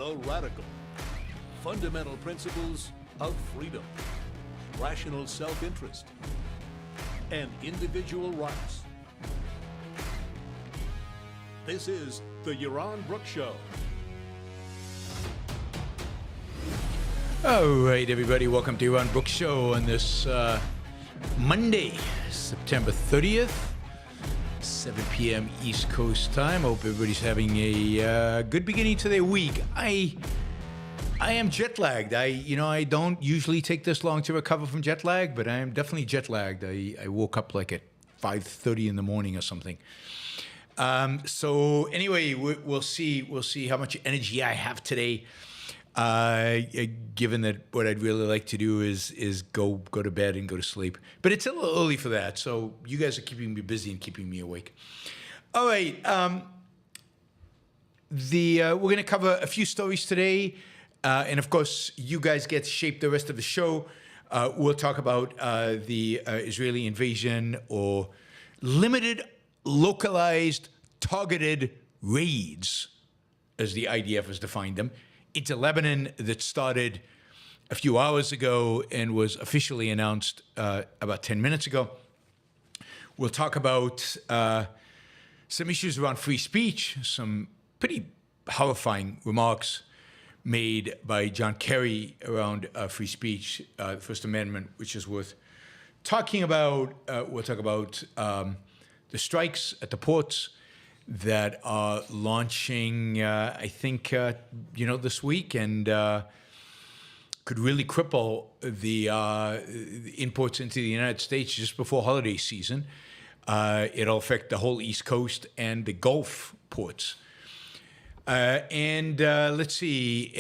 the radical, fundamental principles of freedom, rational self-interest, and individual rights. This is the Yaron Brook Show. All right, everybody, welcome to Yaron Brook Show on this Monday, September 30th, 7 p.m. East Coast time. Hope everybody's having a good beginning to their week. I am jet lagged. I don't usually take this long to recover from jet lag, but I am definitely jet lagged. I woke up like at 5:30 in the morning or something. So anyway, we'll see how much energy I have today. Given that what I'd really like to do is go to bed and go to sleep, but it's a little early for that. So you guys are keeping me busy and keeping me awake. All right, we're going to cover a few stories today, and of course, you guys get to shape the rest of the show. We'll talk about the Israeli invasion or limited, localized, targeted raids, as the IDF has defined them, into Lebanon that started a few hours ago and was officially announced about 10 minutes ago. We'll talk about some issues around free speech, some pretty horrifying remarks made by John Kerry around free speech, the First Amendment, which is worth talking about. We'll talk about the strikes at the ports that are launching, I think, this week, and could really cripple the imports into the United States just before holiday season. It'll affect the whole East Coast and the Gulf ports. Let's see,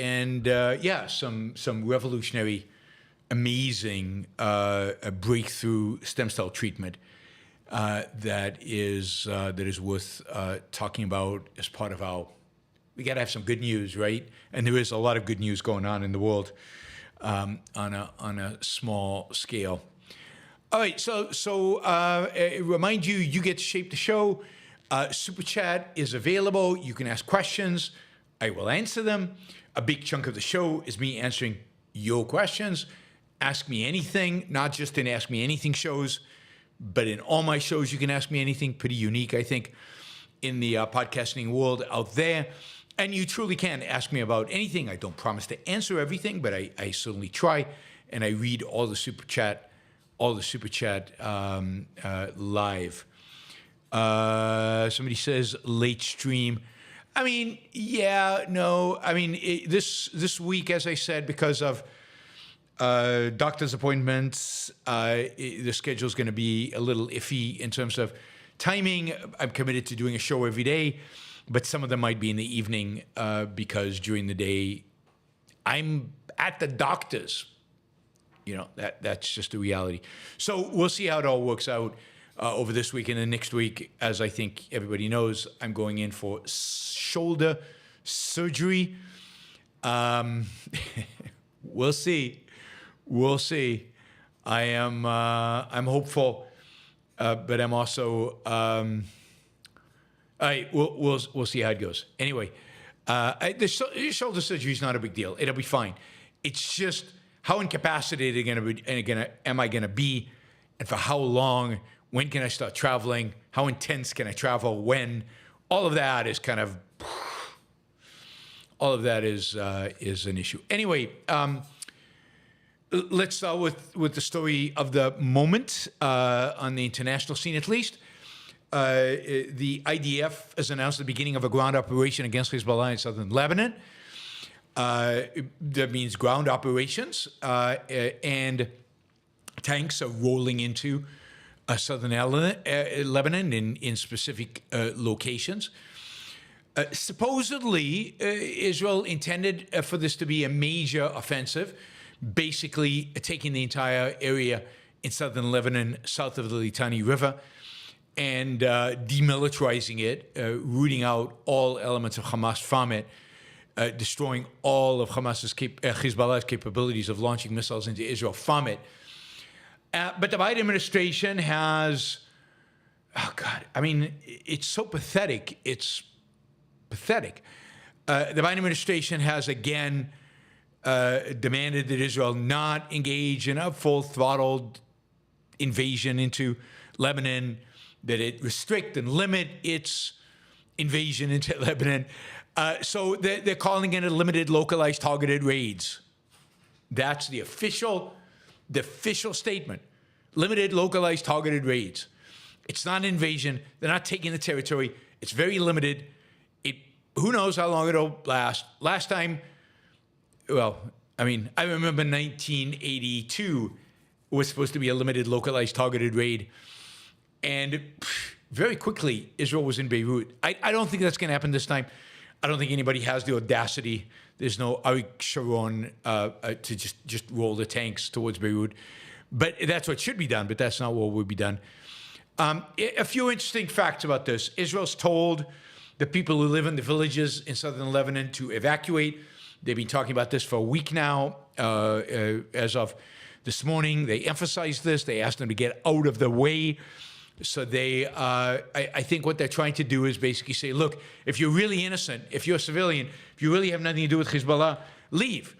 some revolutionary, amazing breakthrough stem cell treatment. That is worth talking about as part of our. We got to have some good news, right? And there is a lot of good news going on in the world on a small scale. All right, so remind you, you get to shape the show. Super chat is available. You can ask questions. I will answer them. A big chunk of the show is me answering your questions. Ask me anything, not just in Ask Me Anything shows, but in all my shows, you can ask me anything. Pretty unique, I think, in the podcasting world out there. And you truly can ask me about anything. I don't promise to answer everything, but I certainly try. And I read all the super chat live. Somebody says late stream. I mean, yeah, no. I mean, this week, as I said, because of doctor's appointments, the schedule is going to be a little iffy in terms of timing. I'm committed to doing a show every day, but some of them might be in the evening because during the day I'm at the doctor's. That's just the reality. So we'll see how it all works out over this week and then next week. As I think everybody knows, I'm going in for shoulder surgery. We'll see. We'll see. I'm hopeful, but I'm also. All right, we'll see how it goes. Anyway, the shoulder surgery is not a big deal. It'll be fine. It's just how incapacitated am I gonna be, and for how long? When can I start traveling? How intense can I travel? When? All of that is kind of. All of that is an issue. Anyway. Let's start with the story of the moment on the international scene, at least. The IDF has announced the beginning of a ground operation against Hezbollah in southern Lebanon. That means ground operations, and tanks are rolling into southern Lebanon in specific locations. Supposedly, Israel intended for this to be a major offensive, basically taking the entire area in southern Lebanon, south of the Litani River, and demilitarizing it, rooting out all elements of Hamas from it, destroying all of Hezbollah's capabilities of launching missiles into Israel from it. But the Biden administration has, it's so pathetic. It's pathetic. The Biden administration has again demanded that Israel not engage in a full-throttled invasion into Lebanon, that it restrict and limit its invasion into Lebanon. So they're calling it a limited, localized, targeted raids. That's the official statement. Limited, localized, targeted raids. It's not an invasion. They're not taking the territory. It's very limited. Who knows how long it'll last. Last time, well, I mean, I remember 1982 was supposed to be a limited, localized, targeted raid. And very quickly, Israel was in Beirut. I don't think that's going to happen this time. I don't think anybody has the audacity. There's no Arik Sharon to just roll the tanks towards Beirut. But that's what should be done, but that's not what will be done. A few interesting facts about this. Israel's told the people who live in the villages in southern Lebanon to evacuate. They've been talking about this for a week now. As of this morning, they emphasized this. They asked them to get out of the way. So I think what they're trying to do is basically say, look, if you're really innocent, if you're a civilian, if you really have nothing to do with Hezbollah, leave.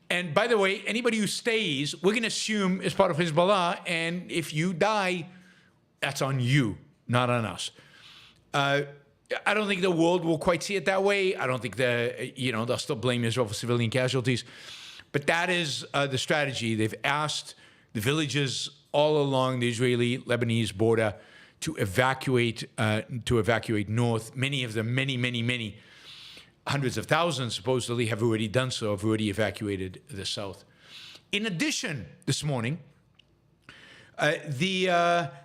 And by the way, anybody who stays, we're going to assume is part of Hezbollah. And if you die, that's on you, not on us. I don't think the world will quite see it that way. I don't think they'll still blame Israel for civilian casualties. But that is the strategy. They've asked the villages all along the Israeli-Lebanese border to evacuate north. Many of them, many, hundreds of thousands supposedly have already done so, have already evacuated the south. In addition, this morning, the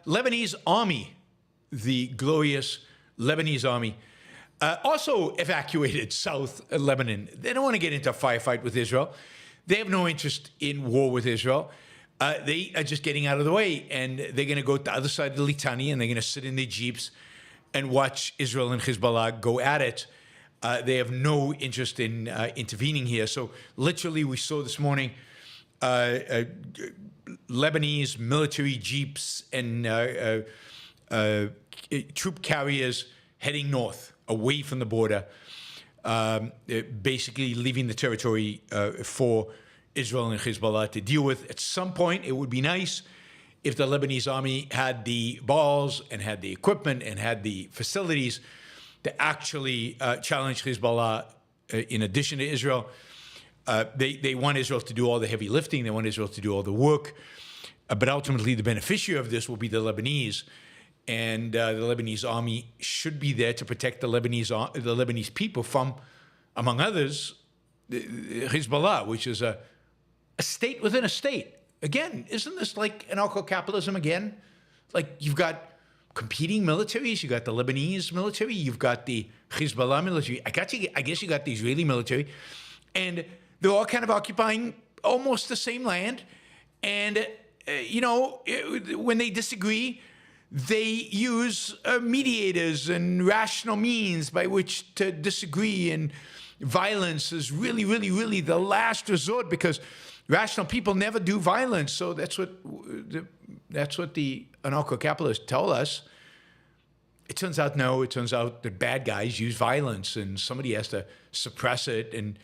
Lebanese army, the glorious Lebanese army, also evacuated South Lebanon. They don't want to get into a firefight with Israel. They have no interest in war with Israel. They are just getting out of the way, and they're going to go to the other side of the Litani, and they're going to sit in their jeeps and watch Israel and Hezbollah go at it. They have no interest in intervening here. So literally, we saw this morning Lebanese military jeeps and troop carriers heading north, away from the border, basically leaving the territory for Israel and Hezbollah to deal with. At some point, it would be nice if the Lebanese army had the balls and had the equipment and had the facilities to actually challenge Hezbollah in addition to Israel. They want Israel to do all the heavy lifting. They want Israel to do all the work. But ultimately, the beneficiary of this will be the Lebanese. And the Lebanese army should be there to protect the Lebanese people from, among others, Hezbollah, which is a state within a state. Again, isn't this like anarcho-capitalism again? Like you've got competing militaries. You got the Lebanese military. You've got the Hezbollah military. I guess you got the Israeli military. And they're all kind of occupying almost the same land. And, when they disagree, they use mediators and rational means by which to disagree. And violence is really, really, really the last resort because rational people never do violence. So that's what the anarcho-capitalists tell us. It turns out no. It turns out that bad guys use violence, and somebody has to suppress it. And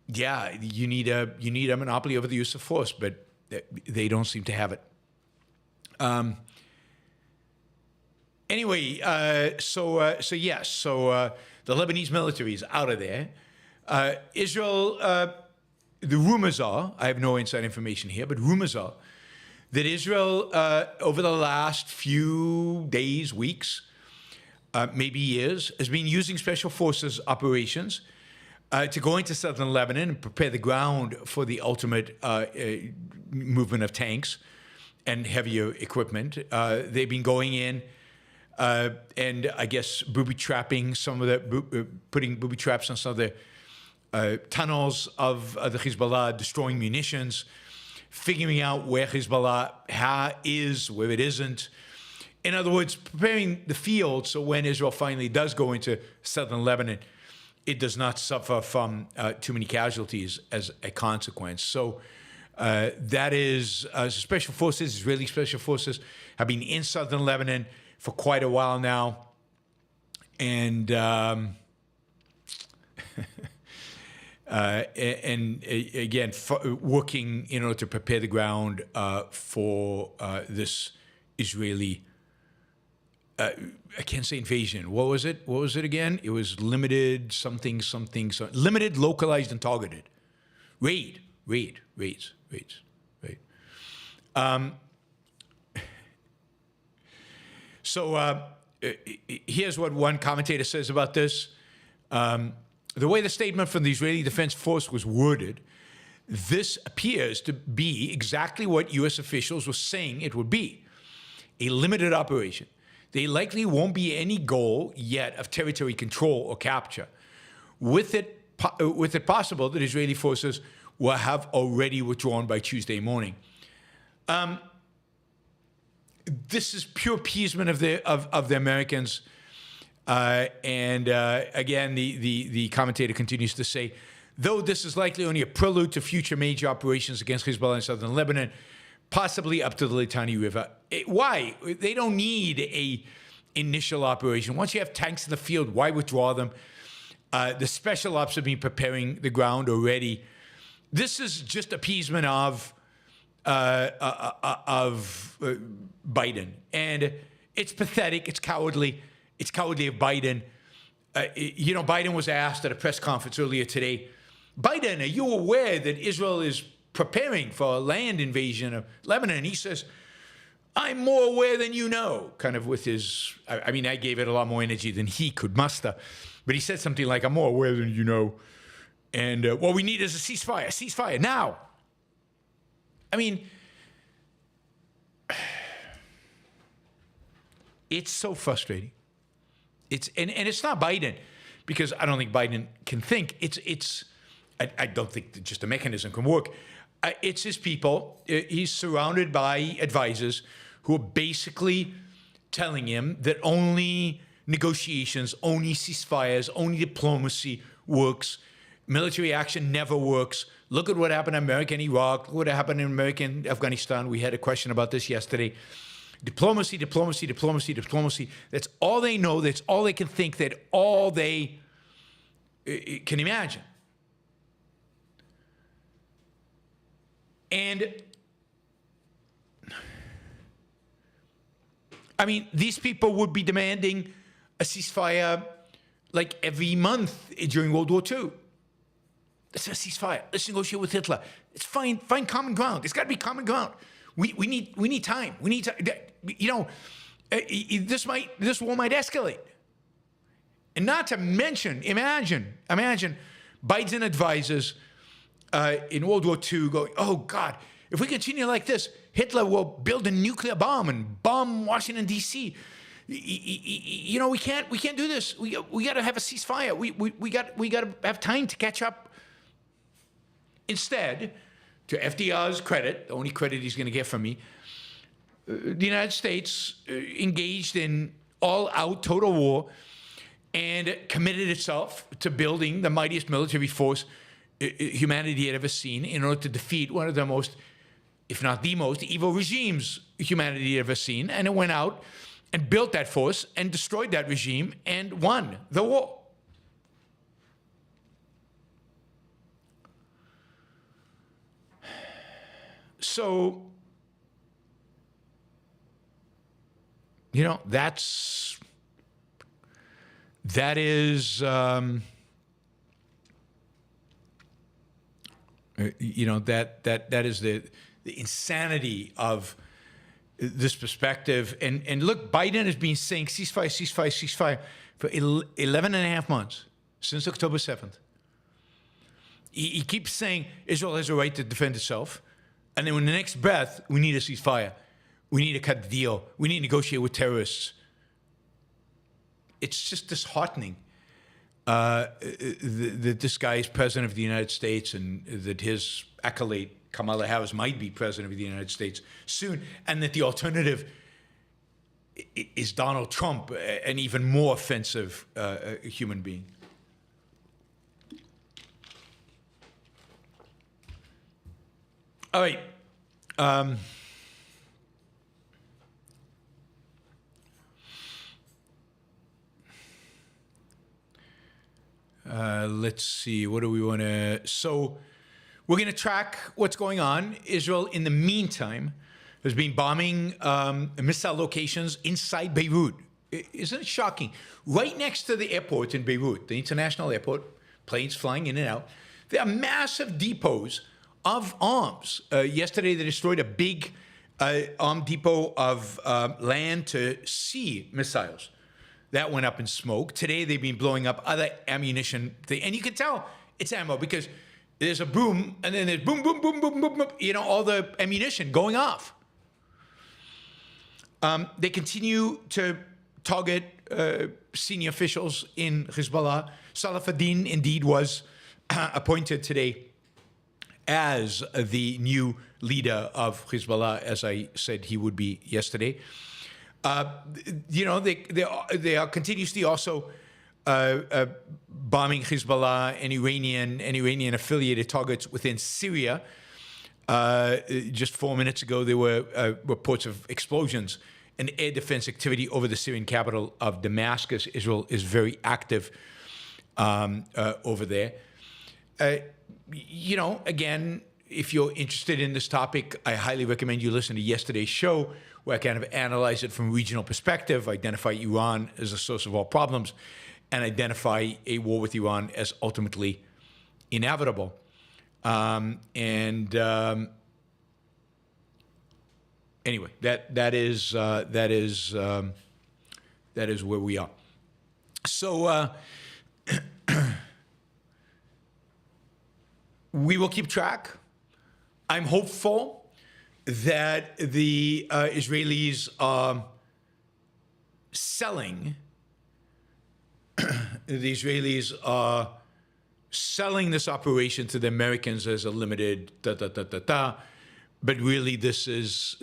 yeah, you need a monopoly over the use of force, but they don't seem to have it. Anyway, the Lebanese military is out of there. Israel, the rumors are, I have no inside information here, but rumors are that Israel, over the last few days, weeks, maybe years, has been using special forces operations to go into southern Lebanon and prepare the ground for the ultimate movement of tanks and heavier equipment. They've been going in and I guess booby-trapping putting booby traps on some of the tunnels of the Hezbollah, destroying munitions, figuring out where Hezbollah is, where it isn't. In other words, preparing the field so when Israel finally does go into southern Lebanon, it does not suffer from too many casualties as a consequence. So that is special forces, Israeli special forces, have been in southern Lebanon for quite a while now. And again, working in order to prepare the ground for this Israeli, I can't say invasion. What was it? What was it again? It was limited something, limited, localized, and targeted. Raids. So here's what one commentator says about this. The way the statement from the Israeli Defense Force was worded, this appears to be exactly what U.S. officials were saying it would be, a limited operation. There likely won't be any goal yet of territory control or capture. With it possible that Israeli forces will have already withdrawn by Tuesday morning. This is pure appeasement of the Americans. Again, the commentator continues to say, though this is likely only a prelude to future major operations against Hezbollah in southern Lebanon, possibly up to the Litani River. Why? They don't need a initial operation. Once you have tanks in the field, why withdraw them? The special ops have been preparing the ground already. This is just appeasement of Biden, and it's pathetic. It's cowardly. It's cowardly of Biden. Biden was asked at a press conference earlier today, Biden, are you aware that Israel is preparing for a land invasion of Lebanon? And he says, I'm more aware than you know, kind of with his, I gave it a lot more energy than he could muster. But he said something like, I'm more aware than you know. And what we need is a ceasefire now. It's so frustrating. And it's not Biden, because I don't think Biden can think. I don't think that just a mechanism can work. It's his people. He's surrounded by advisors who are basically telling him that only negotiations, only ceasefires, only diplomacy works. Military action never works. Look at what happened in America and Iraq. Look what happened in America and Afghanistan. We had a question about this yesterday. Diplomacy. That's all they know. That's all they can think. That all they can imagine. And these people would be demanding a ceasefire like every month during World War II. Let's have a ceasefire. Let's negotiate with Hitler. Let's find common ground. There's got to be common ground. We need time. We need to, this war might escalate. And not to mention, imagine Biden advisors in World War II going, oh God, if we continue like this, Hitler will build a nuclear bomb and bomb Washington D.C. We can't do this. We got to have a ceasefire. We got to have time to catch up. Instead, to FDR's credit, the only credit he's going to get from me, the United States engaged in all-out total war and committed itself to building the mightiest military force humanity had ever seen in order to defeat one of the most, if not the most, evil regimes humanity had ever seen. And it went out and built that force and destroyed that regime and won the war. So, that is, that is the insanity of this perspective. And look, Biden has been saying ceasefire for 11 and a half months, since October 7th. He keeps saying Israel has a right to defend itself. And then in the next breath, we need a ceasefire. We need to cut the deal. We need to negotiate with terrorists. It's just disheartening that this guy is president of the United States and that his acolyte, Kamala Harris, might be president of the United States soon, and that the alternative is Donald Trump, an even more offensive human being. All right. Let's see. What do we want to... So we're going to track what's going on. Israel, in the meantime, has been bombing missile locations inside Beirut. Isn't it shocking? Right next to the airport in Beirut, the international airport, planes flying in and out, there are massive depots of arms. Yesterday, they destroyed a big arm depot of land to sea missiles. That went up in smoke. Today, they've been blowing up other ammunition. And you can tell it's ammo because there's a boom, and then there's boom, boom, boom, boom, boom, boom, all the ammunition going off. They continue to target senior officials in Hezbollah. Salafuddin indeed was appointed today as the new leader of Hezbollah, as I said he would be yesterday. They are continuously also bombing Hezbollah and Iranian affiliated targets within Syria. Just 4 minutes ago, there were reports of explosions and air defense activity over the Syrian capital of Damascus. Israel is very active over there. Again, if you're interested in this topic, I highly recommend you listen to yesterday's show, where I kind of analyze it from a regional perspective, identify Iran as a source of all problems, and identify a war with Iran as ultimately inevitable. Anyway, that is where we are. So we will keep track. I'm hopeful that the Israelis are selling. The Israelis are selling this operation to the Americans as a limited but really this is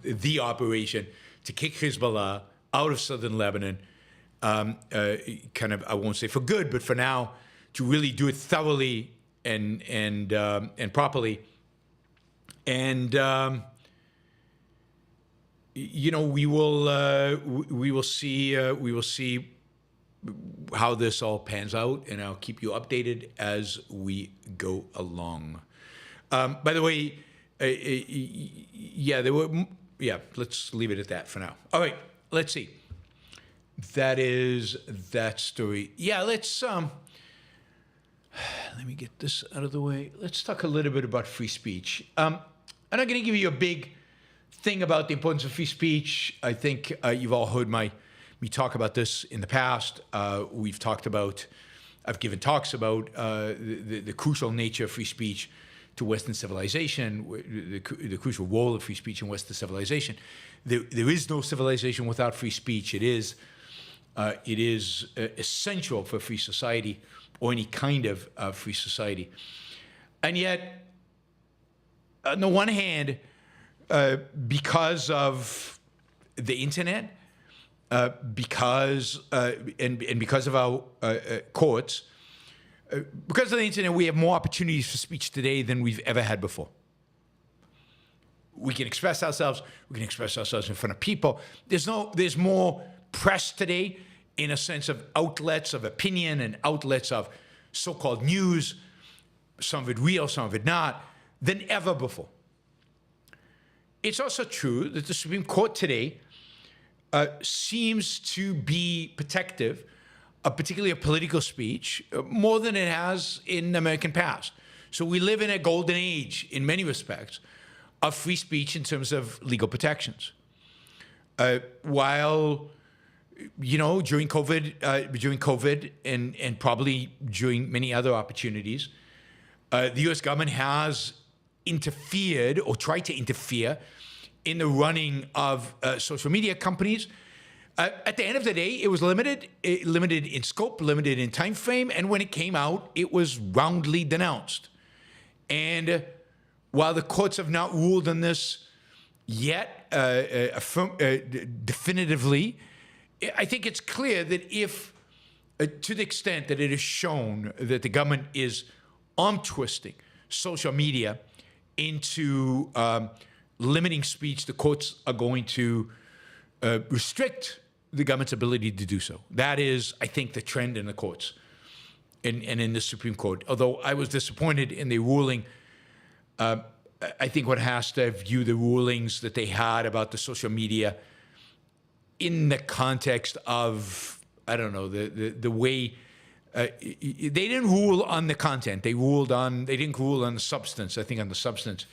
the operation to kick Hezbollah out of southern Lebanon, kind of, I won't say for good, but for now, to really do it thoroughly and properly. And we will see how this all pans out, and I'll keep you updated as we go along. By the way, let's leave it at that for now. All right, let's see. That is that story. Yeah, let's let me get this out of the way. Let's talk a little bit about free speech. I'm not going to give you a big thing about the importance of free speech. I think you've all heard me talk about this in the past. I've given talks about the crucial nature of free speech to Western civilization, the crucial role of free speech in Western civilization. There is no civilization without free speech. It is essential for free society, or any kind of free society. And yet, on the one hand, because of the internet, because of our courts, because of the internet, we have more opportunities for speech today than we've ever had before. We can express ourselves. We can express ourselves in front of people. There's more press today, in a sense of outlets of opinion and outlets of so-called news, some of it real, some of it not, than ever before. It's also true that the Supreme Court today seems to be protective, particularly of political speech, more than it has in the American past. So we live in a golden age, in many respects, of free speech in terms of legal protections. While, during COVID and probably during many other opportunities, the U.S. government has interfered or tried to interfere in the running of social media companies. At the end of the day, it was limited in scope, limited in time frame, and when it came out, it was roundly denounced. And while the courts have not ruled on this yet definitively, I think it's clear that if, to the extent that it is shown that the government is arm twisting social media into limiting speech, the courts are going to restrict the government's ability to do so. That is, I think, the trend in the courts. and in the Supreme Court. Although I was disappointed in the ruling, I think one has to view the rulings that they had about the social media in the context of, I don't know, the way they didn't rule on the content. They didn't rule on the substance. I think on the substance,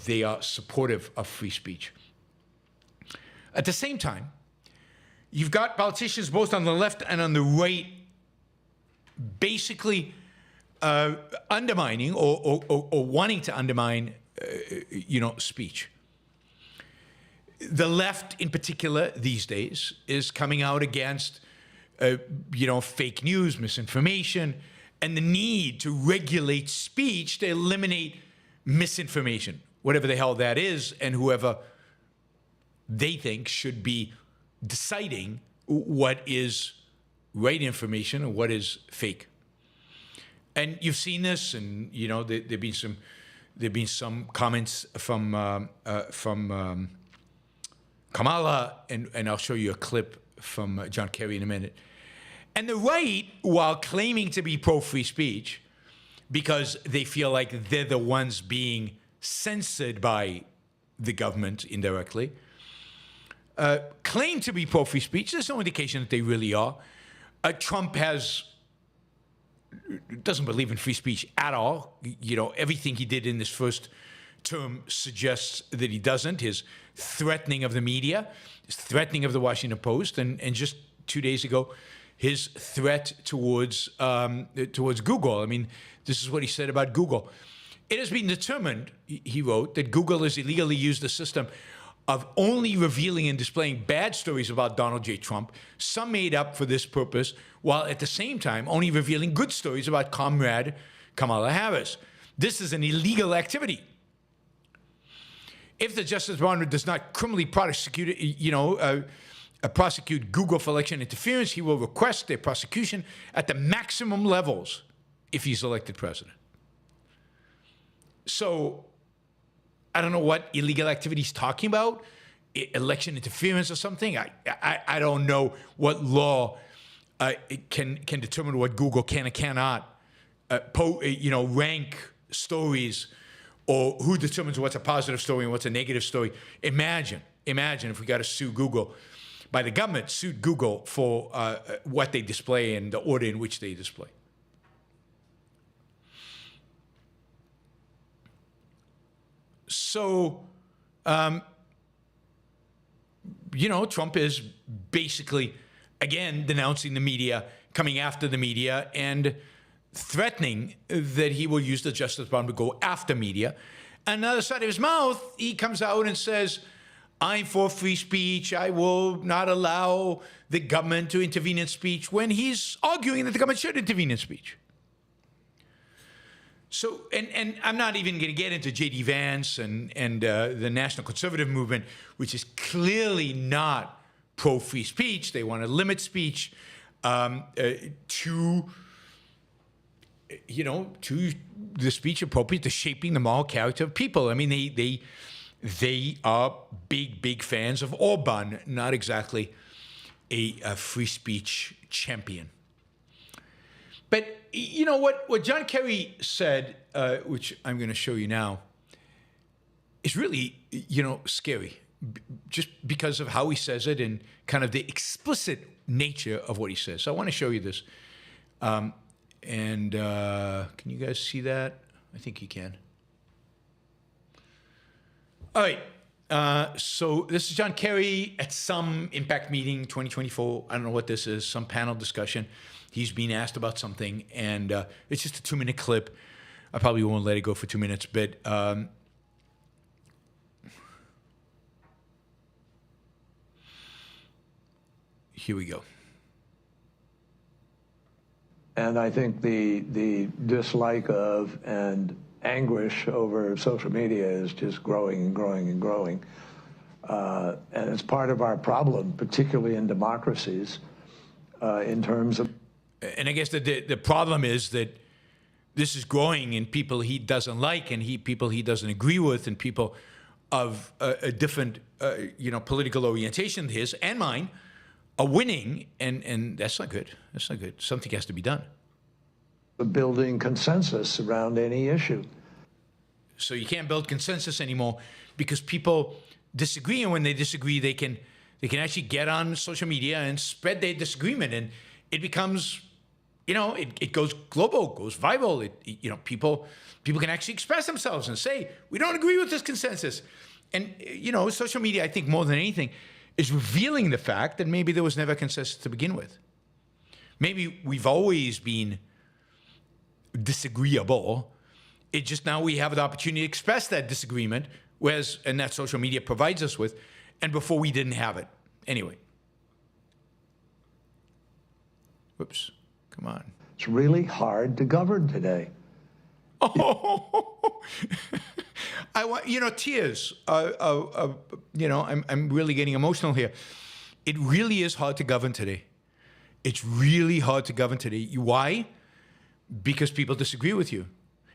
they are supportive of free speech. At the same time, you've got politicians both on the left and on the right basically undermining or wanting to undermine, speech. The left, in particular, these days, is coming out against, fake news, misinformation, and the need to regulate speech to eliminate misinformation, whatever the hell that is, and whoever they think should be deciding what is right information and what is fake. And you've seen this, and there've been some comments from Kamala, and I'll show you a clip from John Kerry in a minute. And the right, while claiming to be pro-free speech, because they feel like they're the ones being censored by the government indirectly, claim to be pro-free speech. There's no indication that they really are. Trump doesn't believe in free speech at all. Everything he did in this first term suggests that he doesn't. His threatening of the media, his threatening of the Washington Post, and just 2 days ago, his threat towards Google. I mean, this is what he said about Google. It has been determined, he wrote, that Google has illegally used the system of only revealing and displaying bad stories about Donald J. Trump, some made up for this purpose, while at the same time only revealing good stories about Comrade Kamala Harris. This is an illegal activity. If the Justice Department does not criminally prosecute, prosecute Google for election interference, he will request their prosecution at the maximum levels if he's elected president. So I don't know what illegal activity he's talking about, election interference or something. I don't know what law can determine what Google can and cannot rank stories, or who determines what's a positive story and what's a negative story. Imagine if we got to sue Google, by the government, sued Google for what they display and the order in which they display. So, Trump is basically, again, denouncing the media, coming after the media, and threatening that he will use the Justice Department to go after media. And on the other side of his mouth, he comes out and says, I'm for free speech. I will not allow the government to intervene in speech, when he's arguing that the government should intervene in speech. So, and I'm not even going to get into J.D. Vance and the National Conservative Movement, which is clearly not pro-free speech. They want to limit speech to the speech appropriate to shaping the moral character of people. I mean, they are big fans of Orban, not exactly a free speech champion. But what John Kerry said, which I'm going to show you now, is really, scary, just because of how he says it and kind of the explicit nature of what he says. So I want to show you this. Can you guys see that? I think you can. All right. So this is John Kerry at some impact meeting 2024. I don't know what this is, some panel discussion. He's being asked about something, and it's just a 2-minute clip. I probably won't let it go for 2 minutes, but here we go. And I think the dislike of and anguish over social media is just growing and growing and growing. And it's part of our problem, particularly in democracies, in terms of... And I guess the problem is that this is growing in people he doesn't like, and people he doesn't agree with, and people of a different, political orientation than his and mine are winning, and that's not good. That's not good. Something has to be done. building consensus around any issue. So you can't build consensus anymore because people disagree, and when they disagree, they can actually get on social media and spread their disagreement, and it becomes, it goes global, goes viral. People can actually express themselves and say, we don't agree with this consensus. And social media, I think more than anything, is revealing the fact that maybe there was never a consensus to begin with. Maybe we've always been disagreeable. It just now we have the opportunity to express that disagreement, and that social media provides us with, and before we didn't have it. Anyway. Whoops. Come on. It's really hard to govern today. Oh, I want, tears. I'm really getting emotional here. It really is hard to govern today. It's really hard to govern today. Why? Because people disagree with you.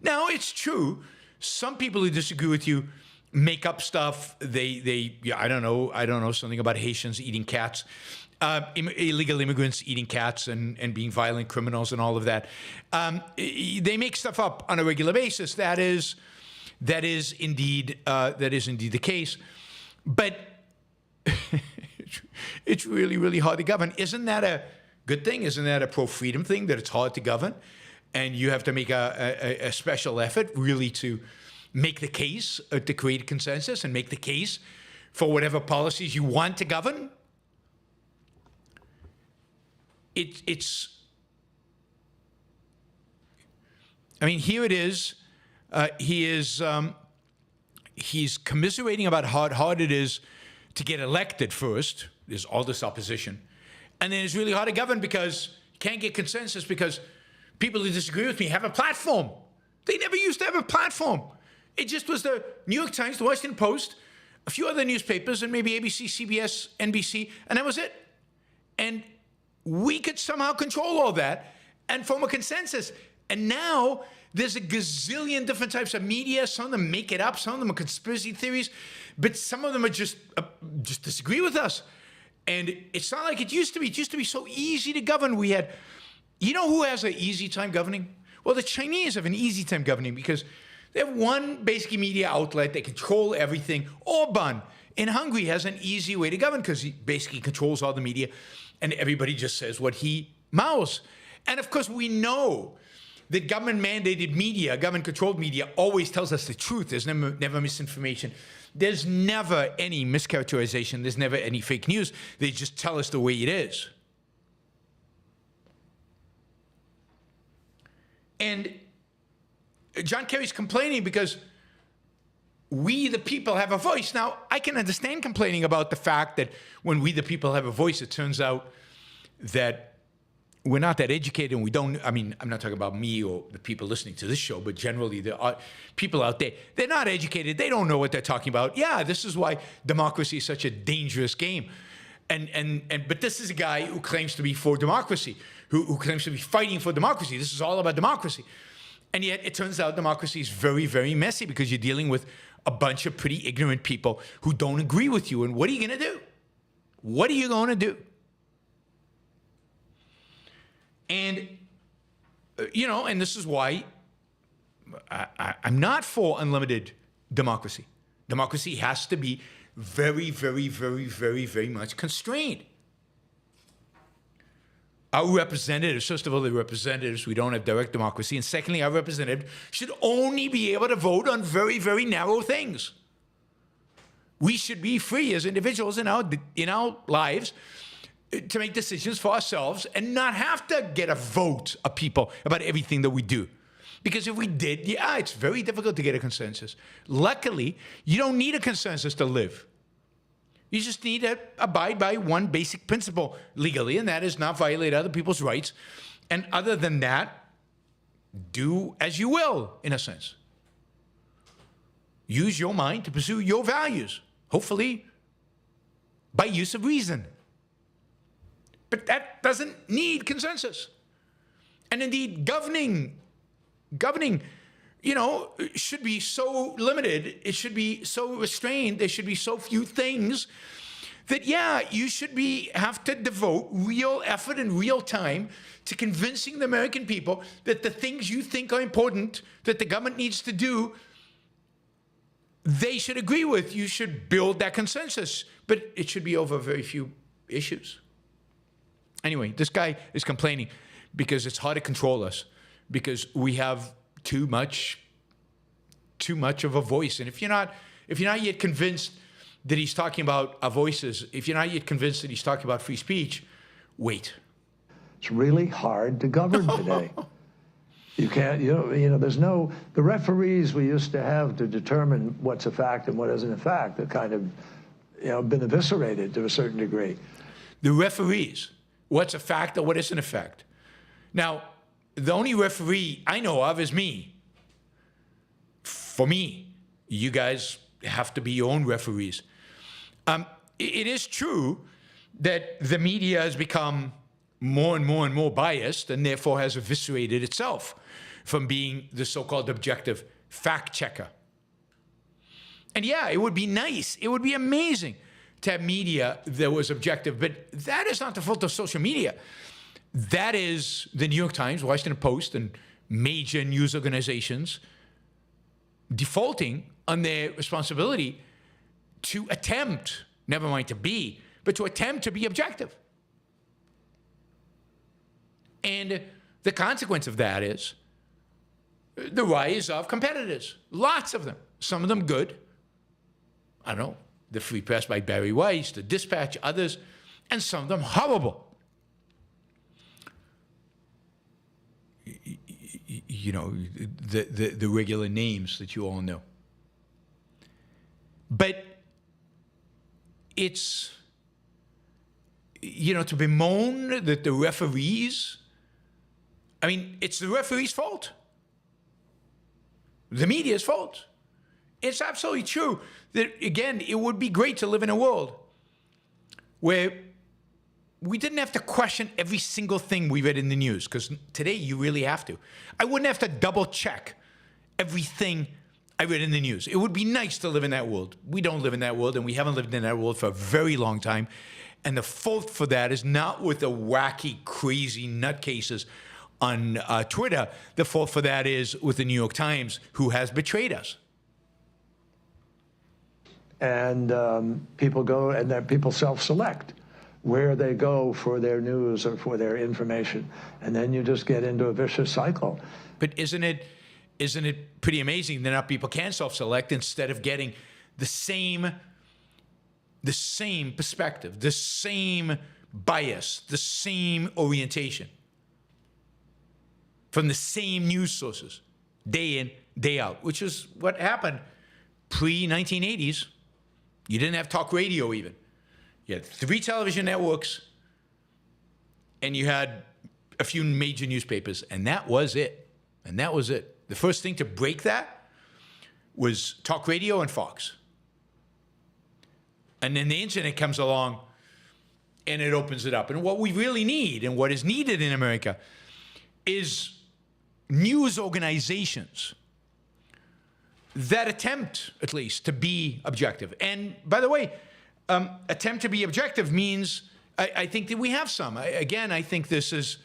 Now, it's true. Some people who disagree with you make up stuff. I don't know, something about Haitians eating cats, illegal immigrants eating cats and being violent criminals and all of that. They make stuff up on a regular basis. That is indeed the case. But it's really, really hard to govern. Isn't that a good thing? Isn't that a pro-freedom thing, that it's hard to govern? And you have to make a special effort really to make the case, to create consensus and make the case for whatever policies you want to govern. Here it is. He's commiserating about how hard it is to get elected first. There's all this opposition. And then it's really hard to govern because you can't get consensus because people who disagree with me have a platform. They never used to have a platform. It just was the New York Times, the Washington Post, a few other newspapers, and maybe ABC, CBS, NBC, and that was it. And we could somehow control all that and form a consensus. And now there's a gazillion different types of media. Some of them make it up. Some of them are conspiracy theories. But some of them are just disagree with us. And it's not like it used to be. It used to be so easy to govern. We had, who has an easy time governing? Well, the Chinese have an easy time governing because they have one basic media outlet. They control everything. Orban in Hungary has an easy way to govern because he basically controls all the media and everybody just says what he mouths. And of course, we know that government-mandated media, government-controlled media, always tells us the truth. There's never misinformation. There's never any mischaracterization. There's never any fake news. They just tell us the way it is. And John Kerry's complaining because we, the people, have a voice. Now, I can understand complaining about the fact that when we, the people, have a voice, it turns out that we're not that educated and we don't, I'm not talking about me or the people listening to this show, but generally there are people out there, they're not educated, they don't know what they're talking about. Yeah, this is why democracy is such a dangerous game. But this is a guy who claims to be for democracy, who claims to be fighting for democracy. This is all about democracy. And yet it turns out democracy is very, very messy because you're dealing with a bunch of pretty ignorant people who don't agree with you. And what are you going to do? What are you going to do? And, and this is why I'm not for unlimited democracy. Democracy has to be very, very, very, very, very much constrained. Our representatives, first of all, the representatives, we don't have direct democracy. And secondly, our representatives should only be able to vote on very, very narrow things. We should be free as individuals in our lives to make decisions for ourselves and not have to get a vote of people about everything that we do. Because if we did, it's very difficult to get a consensus. Luckily, you don't need a consensus to live. You just need to abide by one basic principle legally, and that is not violate other people's rights. And other than that, do as you will, in a sense. Use your mind to pursue your values, hopefully by use of reason. But that doesn't need consensus. And indeed, governing, should be so limited, it should be so restrained, there should be so few things that, yeah, you should have to devote real effort and real time to convincing the American people that the things you think are important, that the government needs to do, they should agree with. You should build that consensus, but it should be over very few issues. Anyway, this guy is complaining because it's hard to control us, because we have too much of a voice. And if you're not yet convinced that he's talking about our voices, if you're not yet convinced that he's talking about free speech, wait. It's really hard to govern today. You can't, there's no, the referees we used to have to determine what's a fact and what isn't a fact have kind of, been eviscerated to a certain degree. The referees, what's a fact or what isn't a fact. Now, the only referee I know of is me. For me, you guys have to be your own referees. It is true that the media has become more and more biased, and therefore has eviscerated itself from being the so-called objective fact checker. And yeah, it would be nice, it would be amazing to have media that was objective, but that is not the fault of social media. That is the New York Times, Washington Post, and major news organizations defaulting on their responsibility to attempt, never mind to be, but to attempt to be objective. And the consequence of that is the rise of competitors. Lots of them. Some of them good. I don't know, the Free Press by Barry Weiss, the Dispatch, others, and some of them horrible. The regular names that you all know. But it's, to bemoan that the referees, it's the referee's fault. The media's fault. It's absolutely true that, again, it would be great to live in a world where we didn't have to question every single thing we read in the news, because today you really have to. I wouldn't have to double check everything I read in the news. It would be nice to live in that world. We don't live in that world, and we haven't lived in that world for a very long time. And the fault for that is not with the wacky, crazy nutcases on Twitter. The fault for that is with the New York Times, who has betrayed us. And people go, and people self-select where they go for their news or for their information. And then you just get into a vicious cycle. But isn't it pretty amazing that now people can self-select instead of getting the same perspective, the same bias, the same orientation from the same news sources, day in, day out, which is what happened pre-1980s. You didn't have talk radio even. You had 3 television networks, and you had a few major newspapers, and that was it. And that was it. The first thing to break that was talk radio and Fox. And then the internet comes along, and it opens it up. And what we really need, and what is needed in America, is news organizations that attempt, at least, to be objective. And by the way, attempt to be objective means, I think that we have some. I think this is,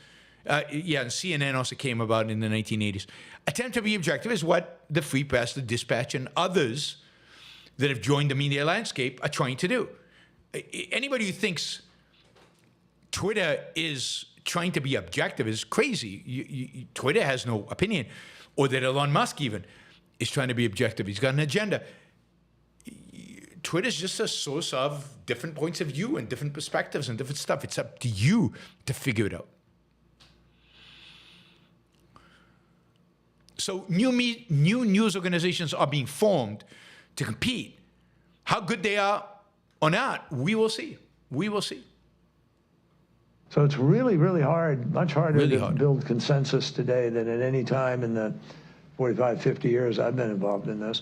CNN also came about in the 1980s. Attempt to be objective is what the Free Press, the Dispatch, and others that have joined the media landscape are trying to do. Anybody who thinks Twitter is trying to be objective is crazy. Twitter has no opinion. Or that Elon Musk even is trying to be objective. He's got an agenda. Twitter is just a source of different points of view and different perspectives and different stuff. It's up to you to figure it out. So new news organizations are being formed to compete. How good they are or not, we will see. We will see. So it's really, really hard, much harder to build consensus today than at any time in the 45, 50 years I've been involved in this.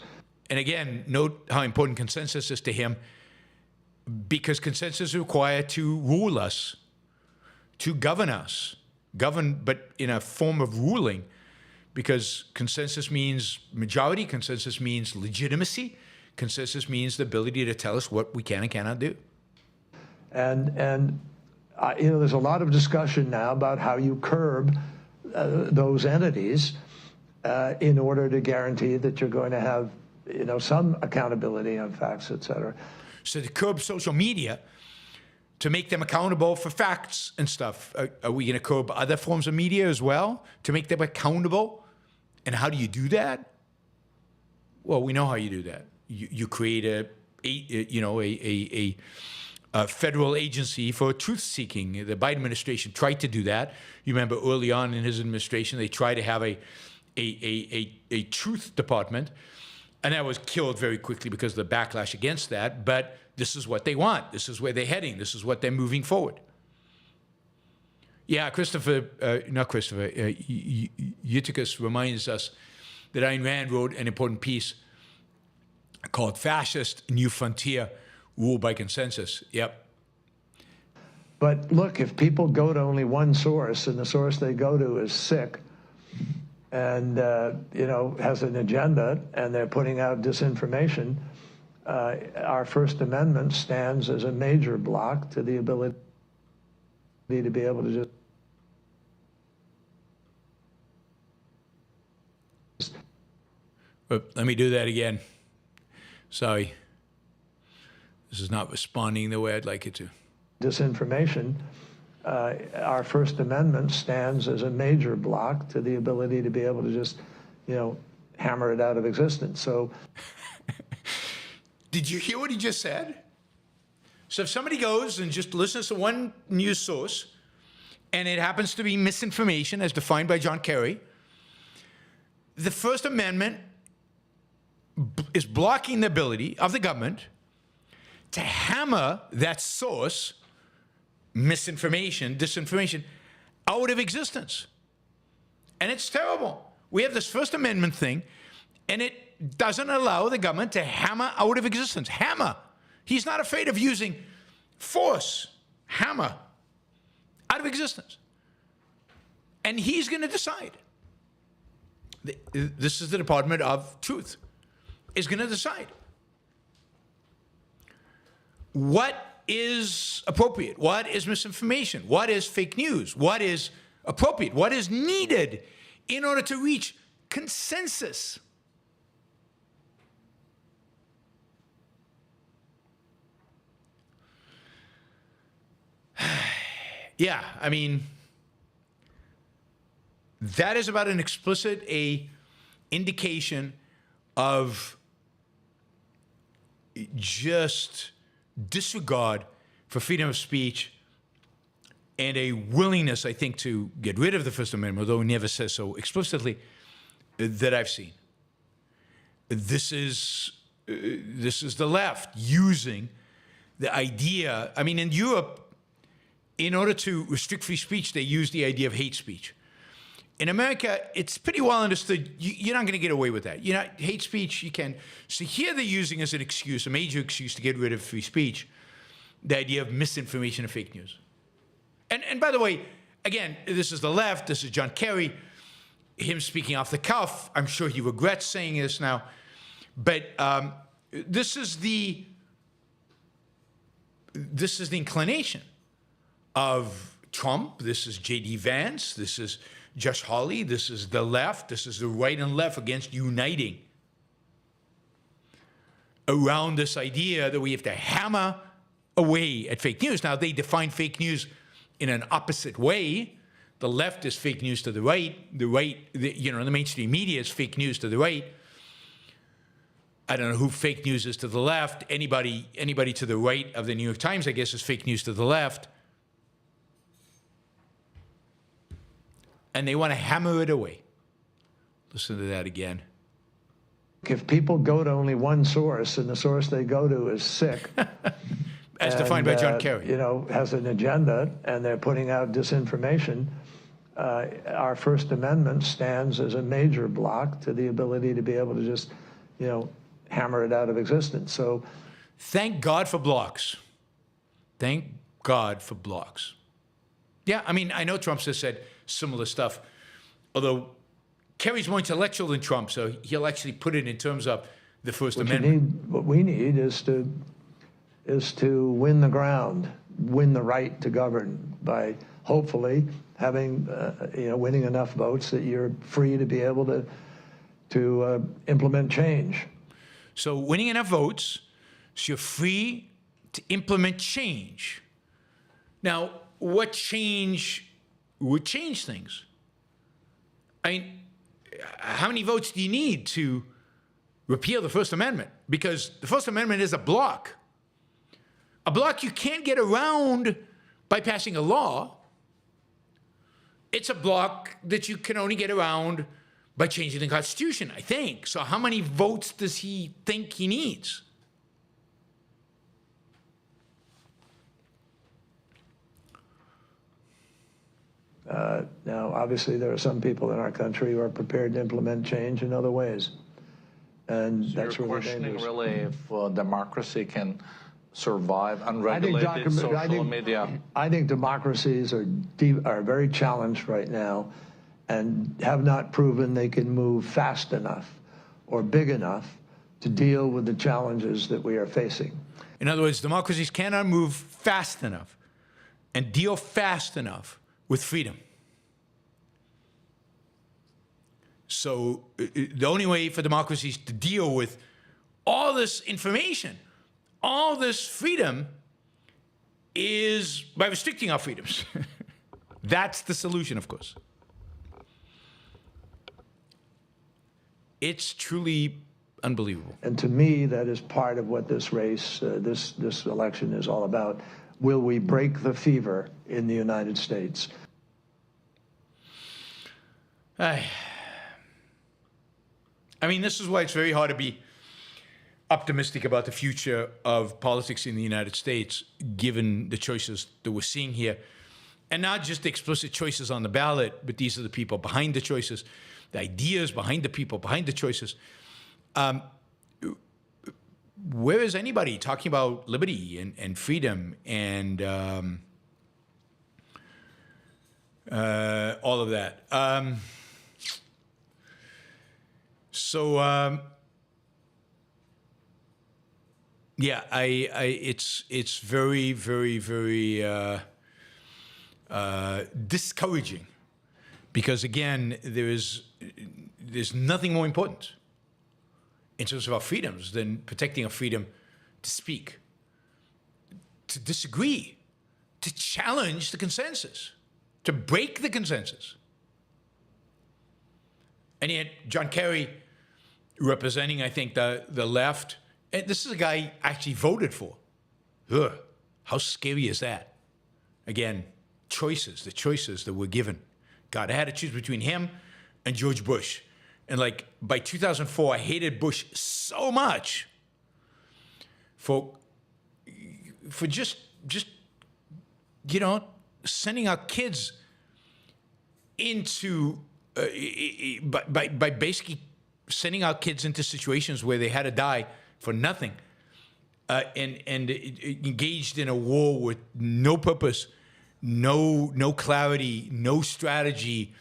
And again, note how important consensus is to him, because consensus is required to rule us, to govern us, but in a form of ruling, because consensus means majority, consensus means legitimacy, consensus means the ability to tell us what we can and cannot do. And you know, there's a lot of discussion now about how you curb those entities in order to guarantee that you're going to have, you know, some accountability on facts, et cetera. So to curb social media, to make them accountable for facts and stuff, are we going to curb other forms of media as well to make them accountable? And how do you do that? Well, we know how you do that. You create a federal agency for truth seeking. The Biden administration tried to do that. You remember early on in his administration, they tried to have a truth department, and that was killed very quickly because of the backlash against that. But this is what they want. This is where they're heading. This is what they're moving forward. Yeah, Eutychus reminds us that Ayn Rand wrote an important piece called Fascist New Frontier, Rule by Consensus. Yep. But look, if people go to only one source, and the source they go to is sick and, you know, has an agenda, and they're putting out disinformation, our First Amendment stands as a major block to the ability to be able to just let me do that again. Sorry. This is not responding the way I'd like it to. Disinformation. Our First Amendment stands as a major block to the ability to be able to just, you know, hammer it out of existence. So, did you hear what he just said? So if somebody goes and just listens to one news source, and it happens to be misinformation as defined by John Kerry, the First Amendment is blocking the ability of the government to hammer that source, misinformation, disinformation, out of existence. And it's terrible. We have this First Amendment thing, and it doesn't allow the government to hammer out of existence. Hammer. He's not afraid of using force. Hammer. Out of existence. And he's going to decide. This is the Department of Truth. Is going to decide what is appropriate, what is misinformation, what is fake news, what is appropriate, what is needed in order to reach consensus. Yeah, I mean, that is about an explicit indication of just disregard for freedom of speech and a willingness, I think, to get rid of the First Amendment, although he never says so explicitly, that I've seen. This is the left using the idea. I mean, in Europe, in order to restrict free speech, they use the idea of hate speech. In America, it's pretty well understood. You're not going to get away with that. Hate speech, you can. So here they're using as an excuse, a major excuse to get rid of free speech, the idea of misinformation and fake news. And by the way, again, this is the left. This is John Kerry, him speaking off the cuff. I'm sure he regrets saying this now. But this is the inclination of Trump. This is J.D. Vance. This is Josh Hawley. This is the left. This is the right and left against uniting around this idea that we have to hammer away at fake news. Now, they define fake news in an opposite way. The left is fake news to the right. The mainstream media is fake news to the right. I don't know who fake news is to the left. Anybody to the right of the New York Times, I guess, is fake news to the left. And they want to hammer it away. Listen to that again. If people go to only one source, and the source they go to is sick, as defined by John Kerry, has an agenda, and they're putting out disinformation, our First Amendment stands as a major block to the ability to be able to just, hammer it out of existence. So, thank God for blocks. Thank God for blocks. Yeah, I mean, I know Trump has said similar stuff, although Kerry's more intellectual than Trump, so he'll actually put it in terms of the First Amendment. What we need is to win the ground, win the right to govern by hopefully having, winning enough votes that you're free to be able to implement change. So winning enough votes, so you're free to implement change. Now, what change would change things? I mean, how many votes do you need to repeal the First Amendment? Because the First Amendment is a block. A block you can't get around by passing a law. It's a block that you can only get around by changing the Constitution, I think. So how many votes does he think he needs? Now, obviously, there are some people in our country who are prepared to implement change in other ways. And So that's you're really questioning dangerous. really if democracy can survive unregulated social media. I think democracies are very challenged right now and have not proven they can move fast enough or big enough to deal with the challenges that we are facing. In other words, democracies cannot move fast enough and deal fast enough with freedom. So the only way for democracies to deal with all this information, all this freedom, is by restricting our freedoms. That's the solution, of course. It's truly unbelievable. And to me, that is part of what this race, this election is all about. Will we break the fever in the United States? I mean, this is why it's very hard to be optimistic about the future of politics in the United States, given the choices that we're seeing here. And not just the explicit choices on the ballot, but these are the people behind the choices, the ideas behind the people behind the choices. Where is anybody talking about liberty and freedom and all of that? Yeah, it's very, very, very discouraging, because again, there's nothing more important in terms of our freedoms than protecting our freedom to speak, to disagree, to challenge the consensus, to break the consensus. And yet, John Kerry, representing, I think, the left, and this is a guy I actually voted for. Ugh, how scary is that? Again, the choices that were given. God, I had to choose between him and George Bush. And like by 2004, I hated Bush so much for just sending our kids into by basically sending our kids into situations where they had to die for nothing, and engaged in a war with no purpose, no clarity, no strategy.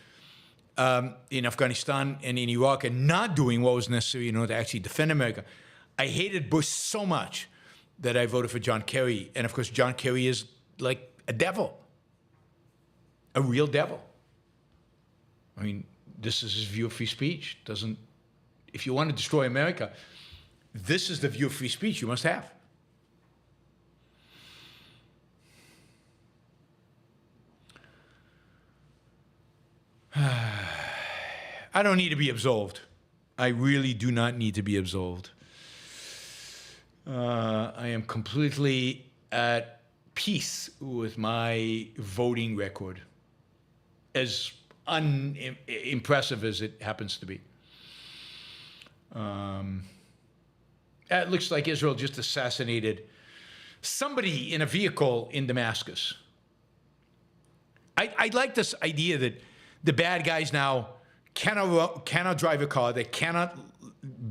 In Afghanistan and in Iraq, and not doing what was necessary in order to actually defend America. I hated Bush so much that I voted for John Kerry. And of course, John Kerry is like a devil, a real devil. I mean, this is his view of free speech. If you want to destroy America, this is the view of free speech you must have. I don't need to be absolved. I really do not need to be absolved. I am completely at peace with my voting record, as unimpressive as it happens to be. It looks like Israel just assassinated somebody in a vehicle in Damascus. I like this idea that the bad guys now cannot drive a car. They cannot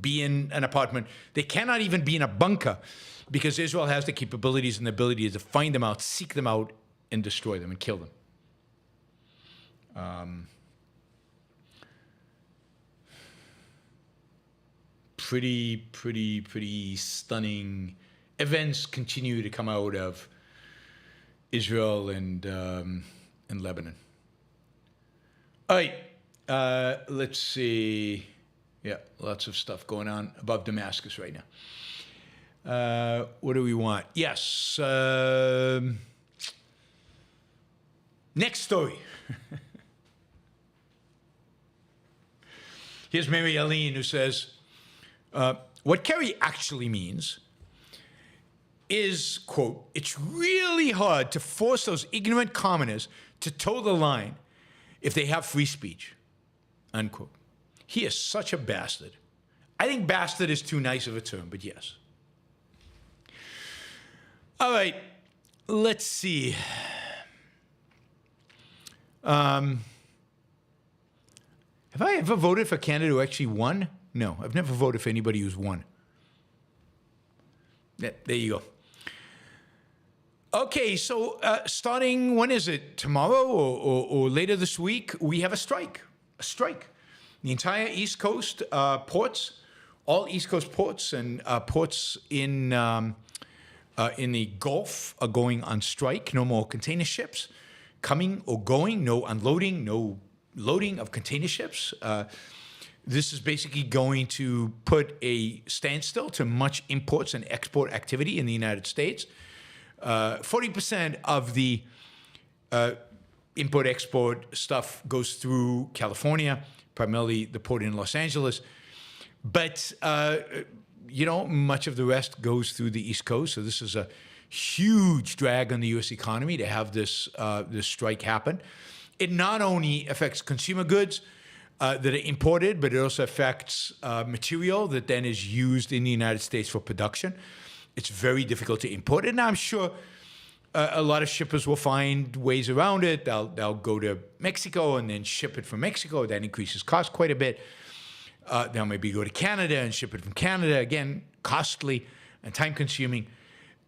be in an apartment. They cannot even be in a bunker, because Israel has the capabilities and the ability to find them out, seek them out, and destroy them and kill them. Pretty stunning events continue to come out of Israel and Lebanon. All right, let's see. Yeah, lots of stuff going on above Damascus right now. What do we want? Yes. Next story. Here's Mary Eileen, who says, what Kerry actually means is, quote, it's really hard to force those ignorant commoners to toe the line if they have free speech, unquote. He is such a bastard. I think bastard is too nice of a term, but yes. All right, let's see. Have I ever voted for a candidate who actually won? No, I've never voted for anybody who's won. Yeah, there you go. Okay, so starting, when is it? Tomorrow or later this week, we have a strike. A strike. The entire East Coast ports, all East Coast ports and ports in the Gulf are going on strike. No more container ships coming or going. No unloading, no loading of container ships. This is basically going to put a standstill to much imports and export activity in the United States. 40% of the import-export stuff goes through California, primarily the port in Los Angeles. But, you know, much of the rest goes through the East Coast. So this is a huge drag on the U.S. economy to have this strike happen. It not only affects consumer goods that are imported, but it also affects material that then is used in the United States for production. It's very difficult to import it. And I'm sure a lot of shippers will find ways around it. They'll go to Mexico and then ship it from Mexico. That increases cost quite a bit. They'll maybe go to Canada and ship it from Canada. Again, costly and time-consuming.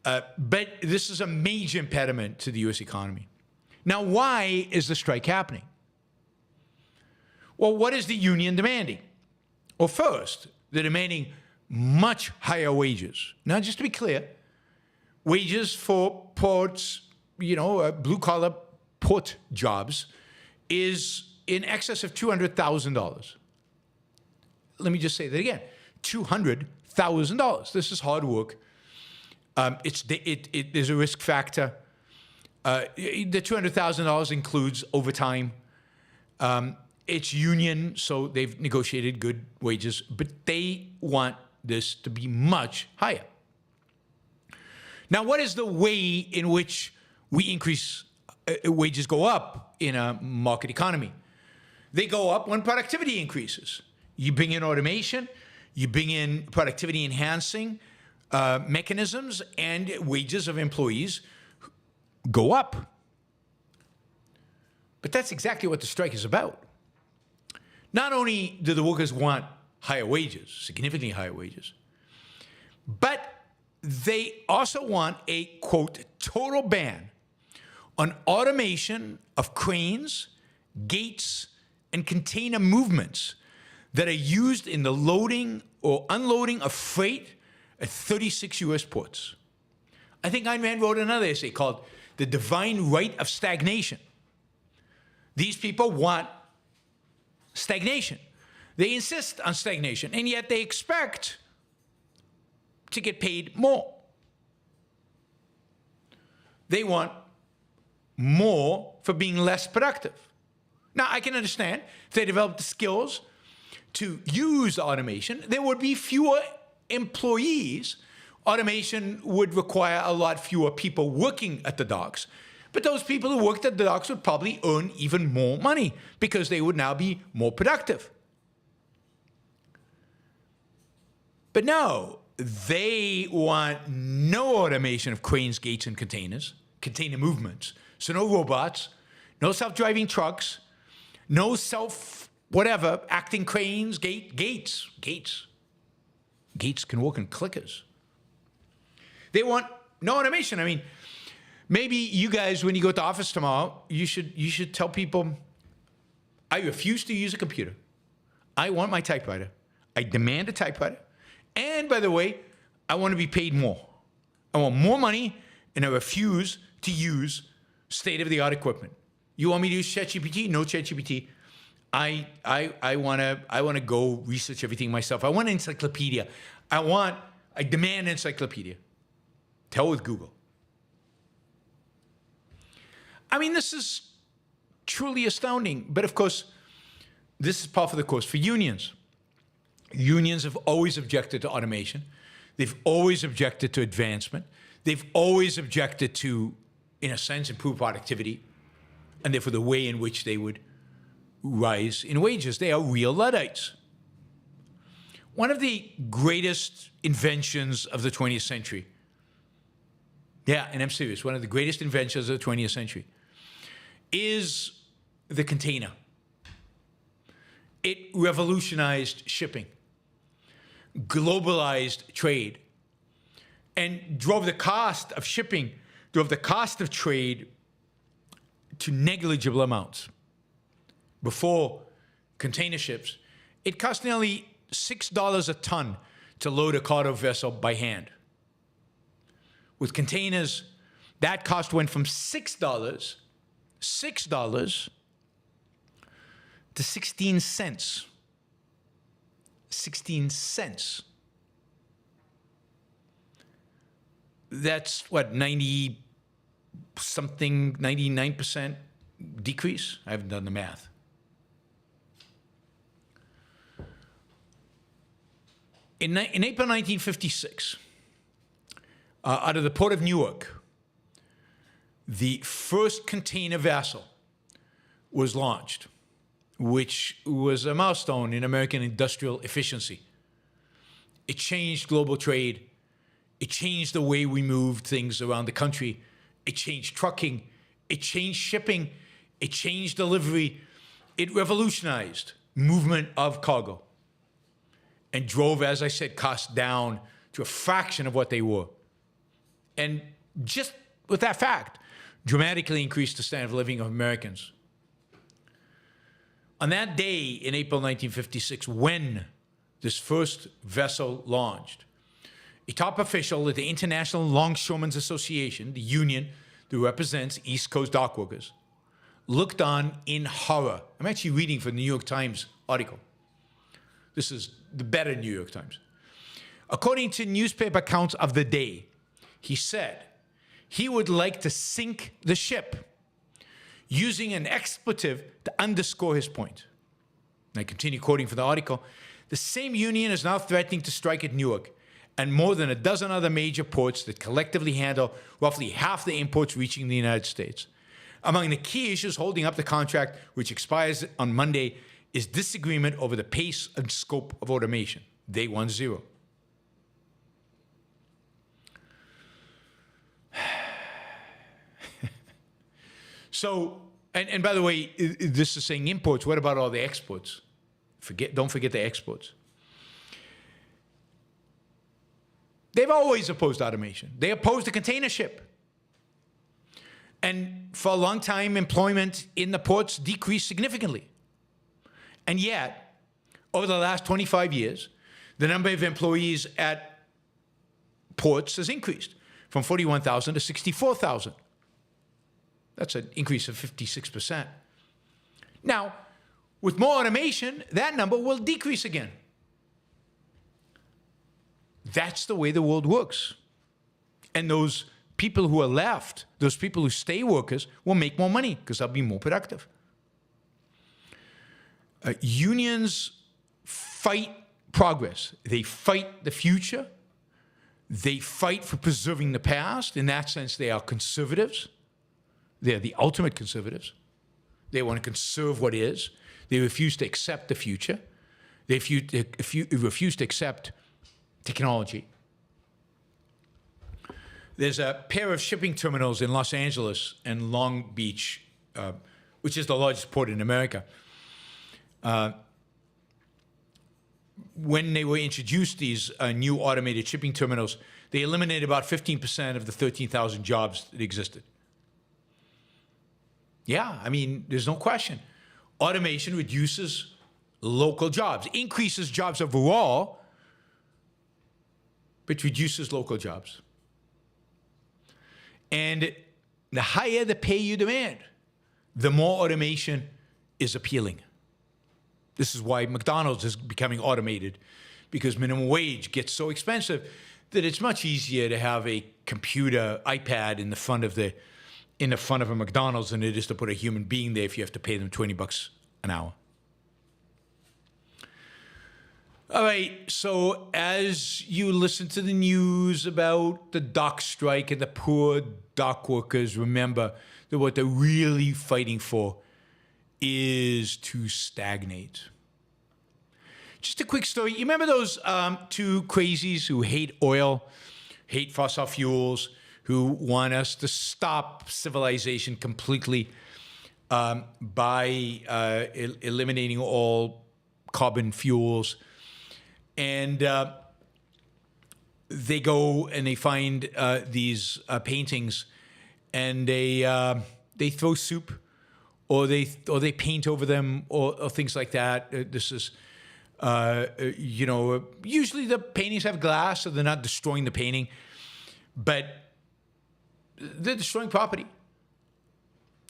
But this is a major impediment to the U.S. economy. Now, why is the strike happening? Well, what is the union demanding? Well, first, they're demanding much higher wages. Now, just to be clear, wages for ports, you know, blue-collar port jobs is in excess of $200,000. Let me just say that again, $200,000. This is hard work. There's a risk factor. The $200,000 includes overtime. It's union, so they've negotiated good wages, but they want this to be much higher. Now, what is the way in which we increase wages go up in a market economy? They go up when productivity increases. You bring in automation, you bring in productivity enhancing mechanisms, and wages of employees go up. But that's exactly what the strike is about. Not only do the workers want higher wages, significantly higher wages, but they also want a, quote, total ban on automation of cranes, gates, and container movements that are used in the loading or unloading of freight at 36 U.S. ports. I think Ayn Rand wrote another essay called The Divine Right of Stagnation. These people want stagnation. They insist on stagnation, and yet they expect to get paid more. They want more for being less productive. Now, I can understand if they develop the skills to use automation, there would be fewer employees. Automation would require a lot fewer people working at the docks. But those people who worked at the docks would probably earn even more money because they would now be more productive. But no, they want no automation of cranes, gates, and containers, container movements. So no robots, no self-driving trucks, no whatever, acting cranes, gates. Gates can work in clickers. They want no automation. I mean, maybe you guys, when you go to office tomorrow, you should tell people, I refuse to use a computer. I want my typewriter. I demand a typewriter. And by the way, I want to be paid more. I want more money, and I refuse to use state-of-the-art equipment. You want me to use ChatGPT? No ChatGPT. I wanna go research everything myself. I want an encyclopedia. I demand an encyclopedia. Hell with Google. I mean, this is truly astounding. But of course, this is par for the course for unions. Unions have always objected to automation. They've always objected to advancement. They've always objected to, in a sense, improve productivity, and therefore the way in which they would rise in wages. They are real Luddites. One of the greatest inventions of the 20th century, yeah, and I'm serious, one of the greatest inventions of the 20th century is the container. It revolutionized shipping, globalized trade, and drove the cost of shipping, drove the cost of trade to negligible amounts. Before container ships, it cost nearly $6 a ton to load a cargo vessel by hand. With containers, that cost went from $6 to 16 cents. 16 cents. That's what, 99% decrease? I haven't done the math. In April 1956, out of the port of Newark, the first container vessel was launched, which was a milestone in American industrial efficiency. It changed global trade. It changed the way we moved things around the country. It changed trucking. It changed shipping. It changed delivery. It revolutionized movement of cargo and drove, as I said, costs down to a fraction of what they were. And just with that fact, dramatically increased the standard of living of Americans. On that day in April 1956, when this first vessel launched, a top official at the International Longshoremen's Association, the union that represents East Coast dock workers, looked on in horror. I'm actually reading from the New York Times article. This is the better New York Times. According to newspaper accounts of the day, he said he would like to sink the ship using an expletive to underscore his point. And I continue quoting from the article. The same union is now threatening to strike at Newark and more than a dozen other major ports that collectively handle roughly half the imports reaching the United States. Among the key issues holding up the contract, which expires on Monday, is disagreement over the pace and scope of automation. Day 10. So, and by the way, this is saying imports. What about all the exports? Don't forget the exports. They've always opposed automation. They opposed the container ship. And for a long time, employment in the ports decreased significantly. And yet, over the last 25 years, the number of employees at ports has increased from 41,000 to 64,000. That's an increase of 56%. Now, with more automation, that number will decrease again. That's the way the world works. And those people who are left, those people who stay workers, will make more money because they'll be more productive. Unions fight progress. They fight the future. They fight for preserving the past. In that sense, they are conservatives. They're the ultimate conservatives. They want to conserve what is. They refuse to accept the future. They refuse to accept technology. There's a pair of shipping terminals in Los Angeles and Long Beach, which is the largest port in America. When they were introduced, these new automated shipping terminals, they eliminated about 15% of the 13,000 jobs that existed. Yeah, I mean, there's no question. Automation reduces local jobs, increases jobs overall, but reduces local jobs. And the higher the pay you demand, the more automation is appealing. This is why McDonald's is becoming automated, because minimum wage gets so expensive that it's much easier to have a computer iPad in the front of a McDonald's than it is to put a human being there if you have to pay them $20 an hour. All right, so as you listen to the news about the dock strike and the poor dock workers, remember that what they're really fighting for is to stagnate. Just a quick story. You remember those two crazies who hate oil, hate fossil fuels, who want us to stop civilization completely by eliminating all carbon fuels? And they go and they find these paintings, and they throw soup, or they paint over them, or things like that. This is, usually the paintings have glass, so they're not destroying the painting, but they're destroying property.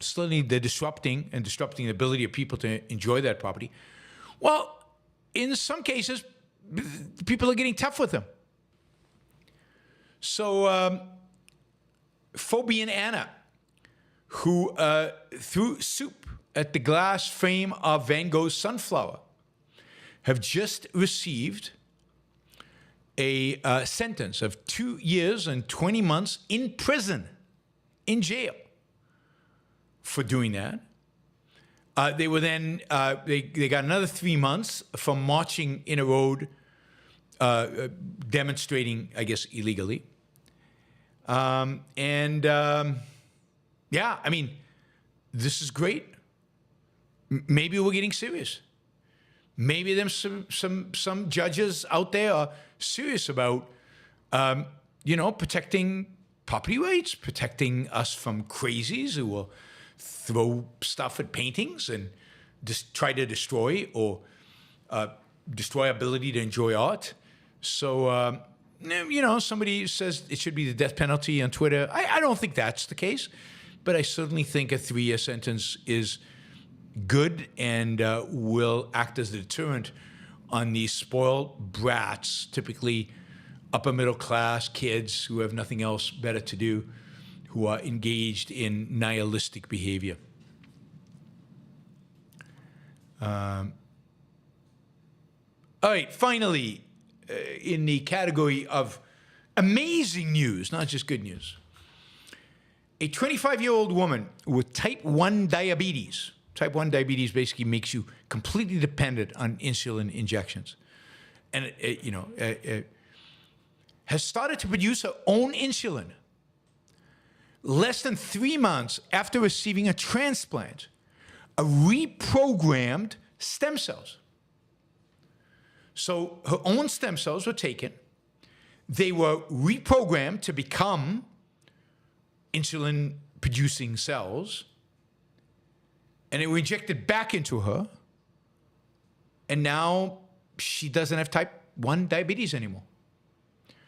Suddenly, they're disrupting the ability of people to enjoy that property. Well, in some cases, people are getting tough with them. So, Phoebe and Anna, who threw soup at the glass frame of Van Gogh's Sunflower, have just received a sentence of 2 years and 20 months in prison, in jail, for doing that. They were then, they got another 3 months for marching in a road, demonstrating, I guess, illegally. Yeah, I mean, this is great. Maybe we're getting serious. Maybe there's some judges out there are serious about, protecting property rights, protecting us from crazies who will throw stuff at paintings and just try to destroy or destroy our ability to enjoy art. So, somebody says it should be the death penalty on Twitter. I don't think that's the case, but I certainly think a 3-year sentence is good and will act as a deterrent on these spoiled brats, typically upper middle class kids who have nothing else better to do, who are engaged in nihilistic behavior. All right, finally, in the category of amazing news, not just good news, a 25-year-old woman with type 1 diabetes. Type 1 diabetes basically makes you completely dependent on insulin injections. And, has started to produce her own insulin less than 3 months after receiving a transplant of reprogrammed stem cells. So her own stem cells were taken. They were reprogrammed to become insulin-producing cells, and they were injected back into her, and now she doesn't have type 1 diabetes anymore.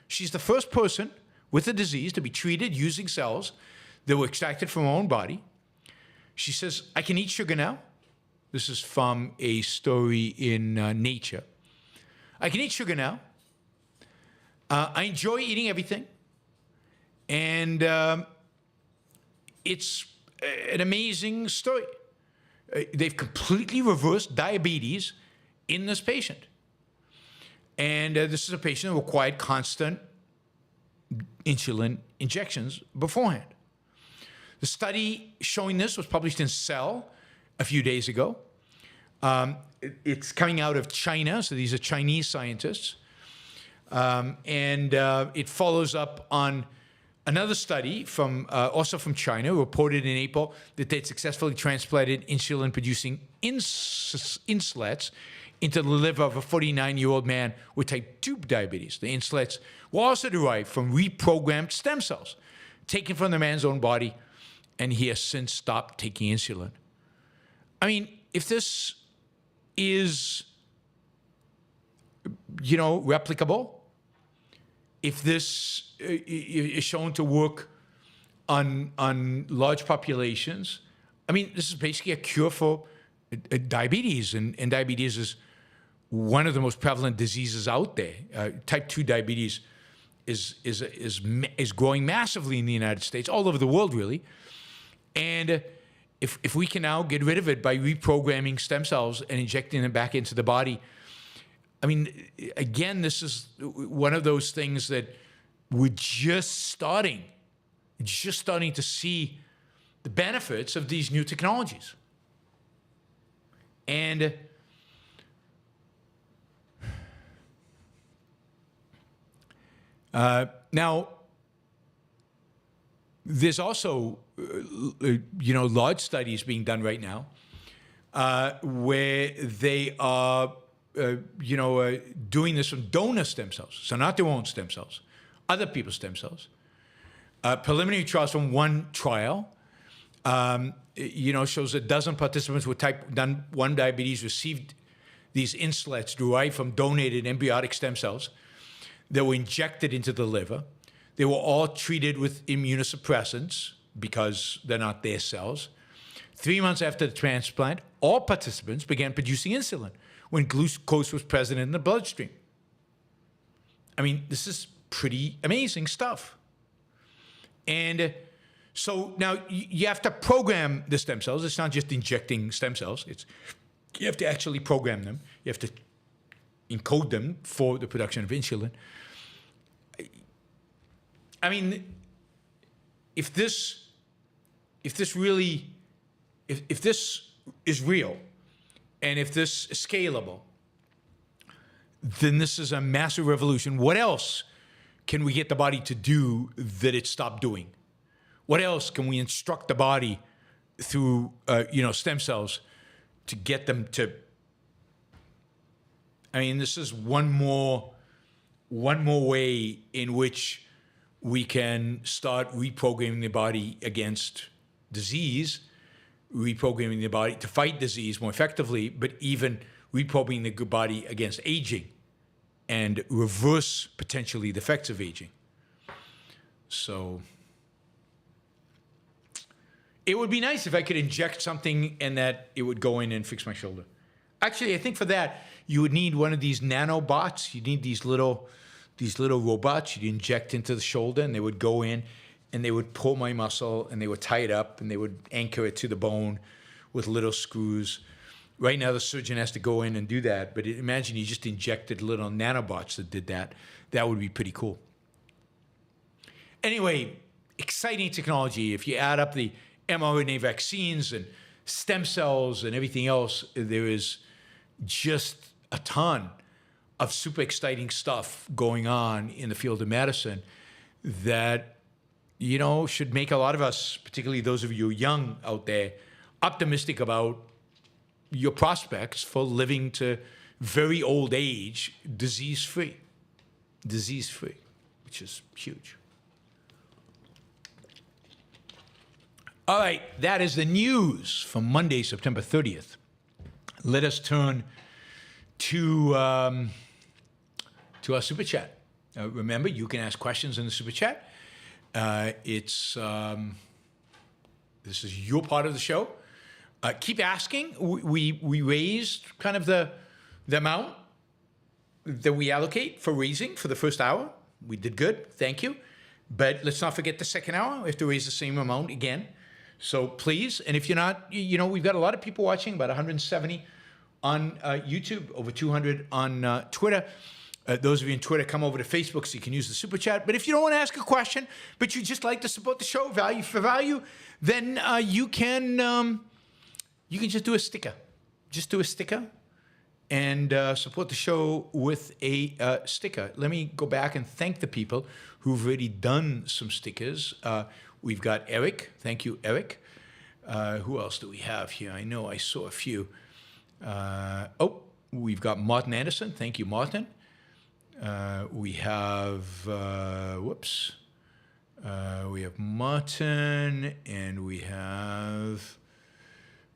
She's the first person with the disease to be treated using cells that were extracted from her own body. She says, I can eat sugar now. This is from a story in Nature. I can eat sugar now. I enjoy eating everything. And it's an amazing story. They've completely reversed diabetes in this patient. And this is a patient who required constant insulin injections beforehand. The study showing this was published in Cell a few days ago. It's coming out of China, so these are Chinese scientists. It follows up on another study from also from China, reported in April that they'd successfully transplanted insulin-producing insullets into the liver of a 49-year-old man with type 2 diabetes. The insullets were also derived from reprogrammed stem cells taken from the man's own body, and he has since stopped taking insulin. I mean, if this is, replicable, if this is shown to work on large populations. I mean, this is basically a cure for diabetes, and diabetes is one of the most prevalent diseases out there. Type 2 diabetes is growing massively in the United States, all over the world, really. And if we can now get rid of it by reprogramming stem cells and injecting them back into the body, I mean, again, this is one of those things that we're just starting to see the benefits of these new technologies. And now, there's also, large studies being done right now where they are, doing this from donor stem cells. So not their own stem cells, other people's stem cells. Preliminary trials from one trial, shows a dozen participants with type 1 diabetes received these insulettes derived from donated embryonic stem cells that were injected into the liver. They were all treated with immunosuppressants because they're not their cells. 3 months after the transplant, all participants began producing insulin when glucose was present in the bloodstream. I mean, this is pretty amazing stuff. And so now you have to program the stem cells. It's not just injecting stem cells. You have to actually program them. You have to encode them for the production of insulin. I mean, if this is real, and if this is scalable, then this is a massive revolution. What else can we get the body to do that it stopped doing? What else can we instruct the body through, stem cells to get them to? I mean, this is one more way in which we can start reprogramming the body against disease, reprogramming the body to fight disease more effectively, but even reprogramming the body against aging and reverse potentially the effects of aging. So it would be nice if I could inject something and that it would go in and fix my shoulder. Actually, I think for that, you would need one of these nanobots. You need these little robots you'd inject into the shoulder, and they would go in and they would pull my muscle and they would tie it up and they would anchor it to the bone with little screws. Right now, the surgeon has to go in and do that, but imagine you just injected little nanobots that did that. That would be pretty cool. Anyway, exciting technology. If you add up the mRNA vaccines and stem cells and everything else, there is just a ton of super exciting stuff going on in the field of medicine that, should make a lot of us, particularly those of you young out there, optimistic about your prospects for living to very old age, disease-free, which is huge. All right, that is the news from Monday, September 30th. Let us turn to our super chat. Remember, you can ask questions in the super chat. This is your part of the show. Keep asking. We raised kind of the amount that we allocate for raising for the first hour. We did good. Thank you. But let's not forget the second hour. We have to raise the same amount again. So please, and if you're not, we've got a lot of people watching, about 170 on YouTube, over 200 on Twitter. Those of you on Twitter, come over to Facebook so you can use the super chat. But if you don't want to ask a question, but you just like to support the show, value for value, then you can just do a sticker. Just do a sticker and support the show with a sticker. Let me go back and thank the people who've already done some stickers. We've got Eric. Thank you, Eric. Who else do we have here? I know I saw a few. We've got Martin Anderson. Thank you, Martin. We have, we have Martin, and we have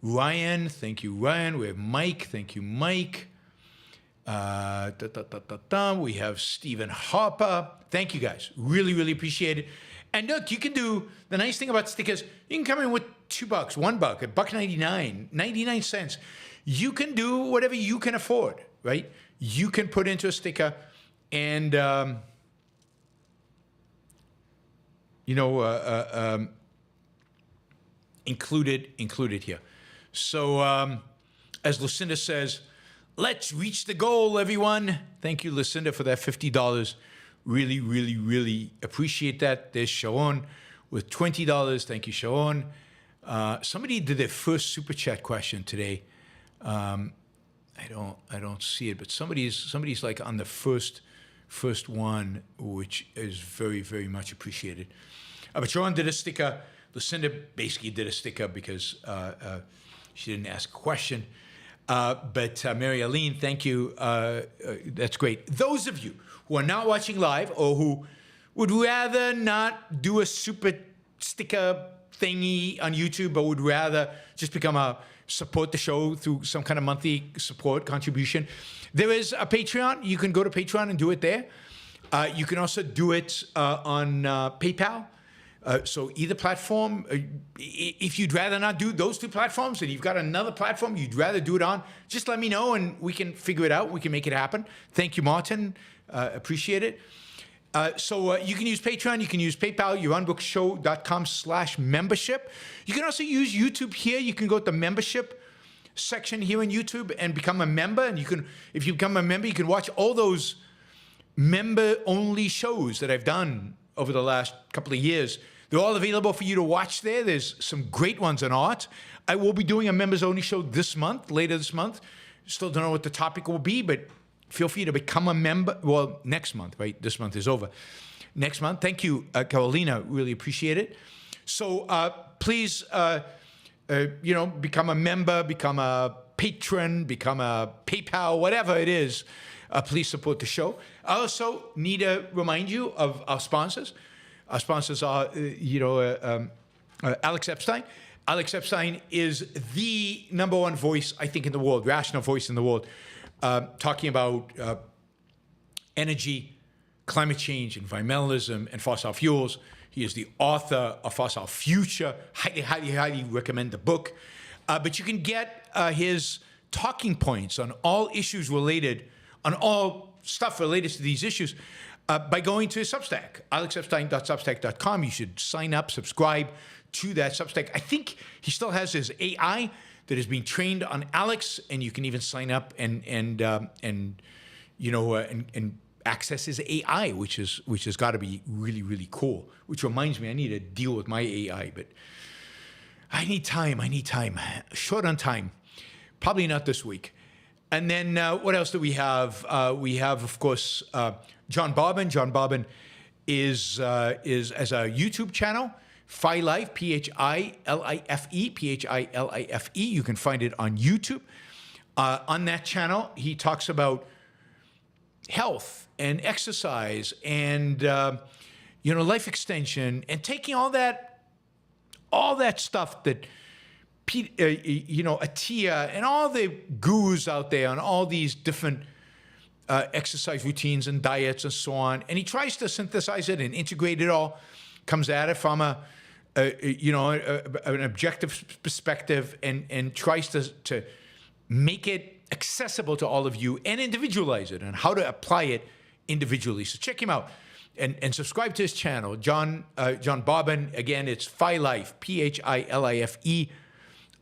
Ryan. Thank you, Ryan. We have Mike. Thank you, Mike. We have Stephen Harper. Thank you, guys. Really, really appreciate it. And look, you can do, the nice thing about stickers, you can come in with $2, $1, $1.99, 99 cents. You can do whatever you can afford, right? You can put into a sticker and, include it here. So, as Lucinda says, let's reach the goal, everyone. Thank you, Lucinda, for that $50. Really, really, really appreciate that. There's Sharon with $20. Thank you, Sharon. Somebody did their first super chat question today. I don't see it, but somebody's like on the first one, which is very, very much appreciated. But Sharon did a sticker. Lucinda basically did a sticker because she didn't ask a question. But Mary Aline, thank you. That's great. Those of you who are not watching live or who would rather not do a super sticker thingy on YouTube, but would rather just support the show through some kind of monthly support contribution, there is a Patreon. You can go to Patreon and do it there. You can also do it on PayPal. So either platform, if you'd rather not do those two platforms and you've got another platform you'd rather do it on, just let me know and we can figure it out. We can make it happen. Thank you, Martin. Appreciate it. So you can use Patreon. You can use PayPal, yaronbrookshow.com/membership. You can also use YouTube here. You can go to the membership section here on YouTube and become a member. And if you become a member, you can watch all those member-only shows that I've done over the last couple of years. They're all available for you to watch there. There's some great ones on art. I will be doing a members-only show later this month. Still don't know what the topic will be, but feel free to become a member. Well, next month, right? This month is over. Next month. Thank you, Carolina. Really appreciate it. So please, become a member, become a patron, become a PayPal, whatever it is. Please support the show. I also need to remind you of our sponsors. Our sponsors are, Alex Epstein. Alex Epstein is the #1 voice, I think, in the world, rational voice in the world, talking about energy, climate change, environmentalism, and fossil fuels. He is the author of Fossil Future. Highly, highly, highly recommend the book. But you can get his talking points on all issues related, on all stuff related to these issues, by going to his Substack, alexepstein.substack.com. You should sign up, subscribe to that Substack. I think he still has his AI that is being trained on Alex, and you can even sign up and access his AI, which has got to be really, really cool. Which reminds me, I need to deal with my AI, but I need time. Short on time. Probably not this week. And then what else do we have? We have, of course, John Bobbin. John Bobbin is as a YouTube channel, PhiLife, Philife. You can find it on YouTube. On that channel, he talks about health and exercise and life extension and taking all that stuff that Atia and all the gurus out there on all these different exercise routines and diets and so on, and he tries to synthesize it and integrate it all. Comes at it from an objective perspective and tries to make it accessible to all of you and individualize it and how to apply it individually. So check him out and subscribe to his channel, John Bobbin. Again, it's PhiLife, Philife,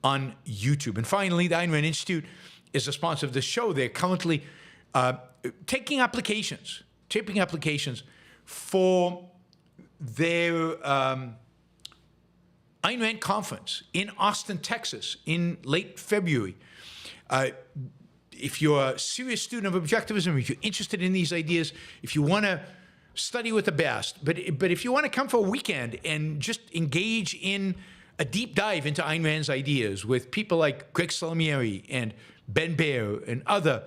on YouTube. And finally, the Ayn Rand Institute is a sponsor of this show. They're currently taking applications for their Ayn Rand conference in Austin, Texas, in late February. If you're a serious student of Objectivism, if you're interested in these ideas, if you want to study with the best, but if you want to come for a weekend and just engage in a deep dive into Ayn Rand's ideas with people like Greg Salmieri and Ben Baer and other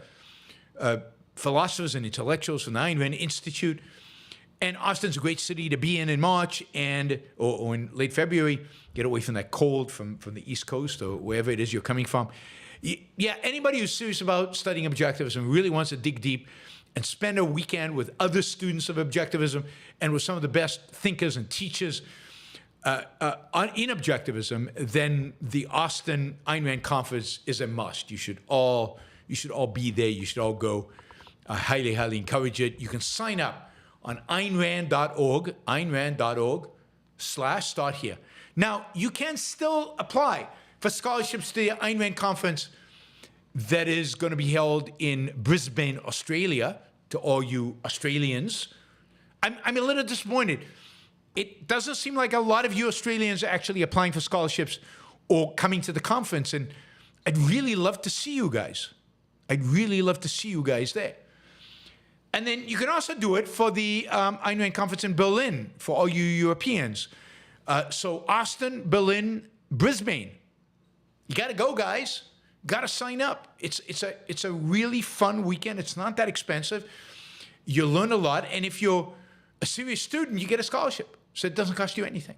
philosophers and intellectuals from the Ayn Rand Institute. And Austin's a great city to be in March or in late February. Get away from that cold from the East Coast or wherever it is you're coming from. Yeah, anybody who's serious about studying Objectivism really wants to dig deep and spend a weekend with other students of Objectivism and with some of the best thinkers and teachers in Objectivism, then the Austin Ayn Rand conference is a must. You should all be there. You should all go. I highly, highly encourage it. You can sign up on aynrand.org/start here. Now, you can still apply for scholarships to the Ayn Rand conference that is going to be held in Brisbane, Australia, to all you Australians. I'm a little disappointed. It doesn't seem like a lot of you Australians are actually applying for scholarships or coming to the conference, and I'd really love to see you guys. I'd really love to see you guys there. And then you can also do it for the Ayn Rand conference in Berlin for all you Europeans. So Austin, Berlin, Brisbane. You got to go, guys. Got to sign up. It's a really fun weekend. It's not that expensive. You learn a lot, and if you're a serious student, you get a scholarship, so it doesn't cost you anything.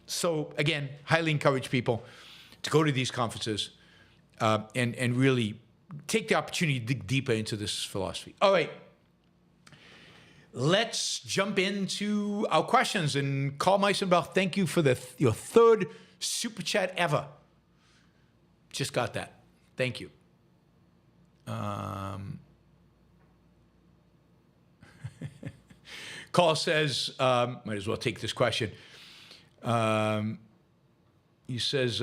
So again, highly encourage people to go to these conferences and really take the opportunity to dig deeper into this philosophy. All right, let's jump into our questions. And Carl Meisenbach, thank you for your third super chat ever. Just got that. Thank you. Carl says, might as well take this question. He says,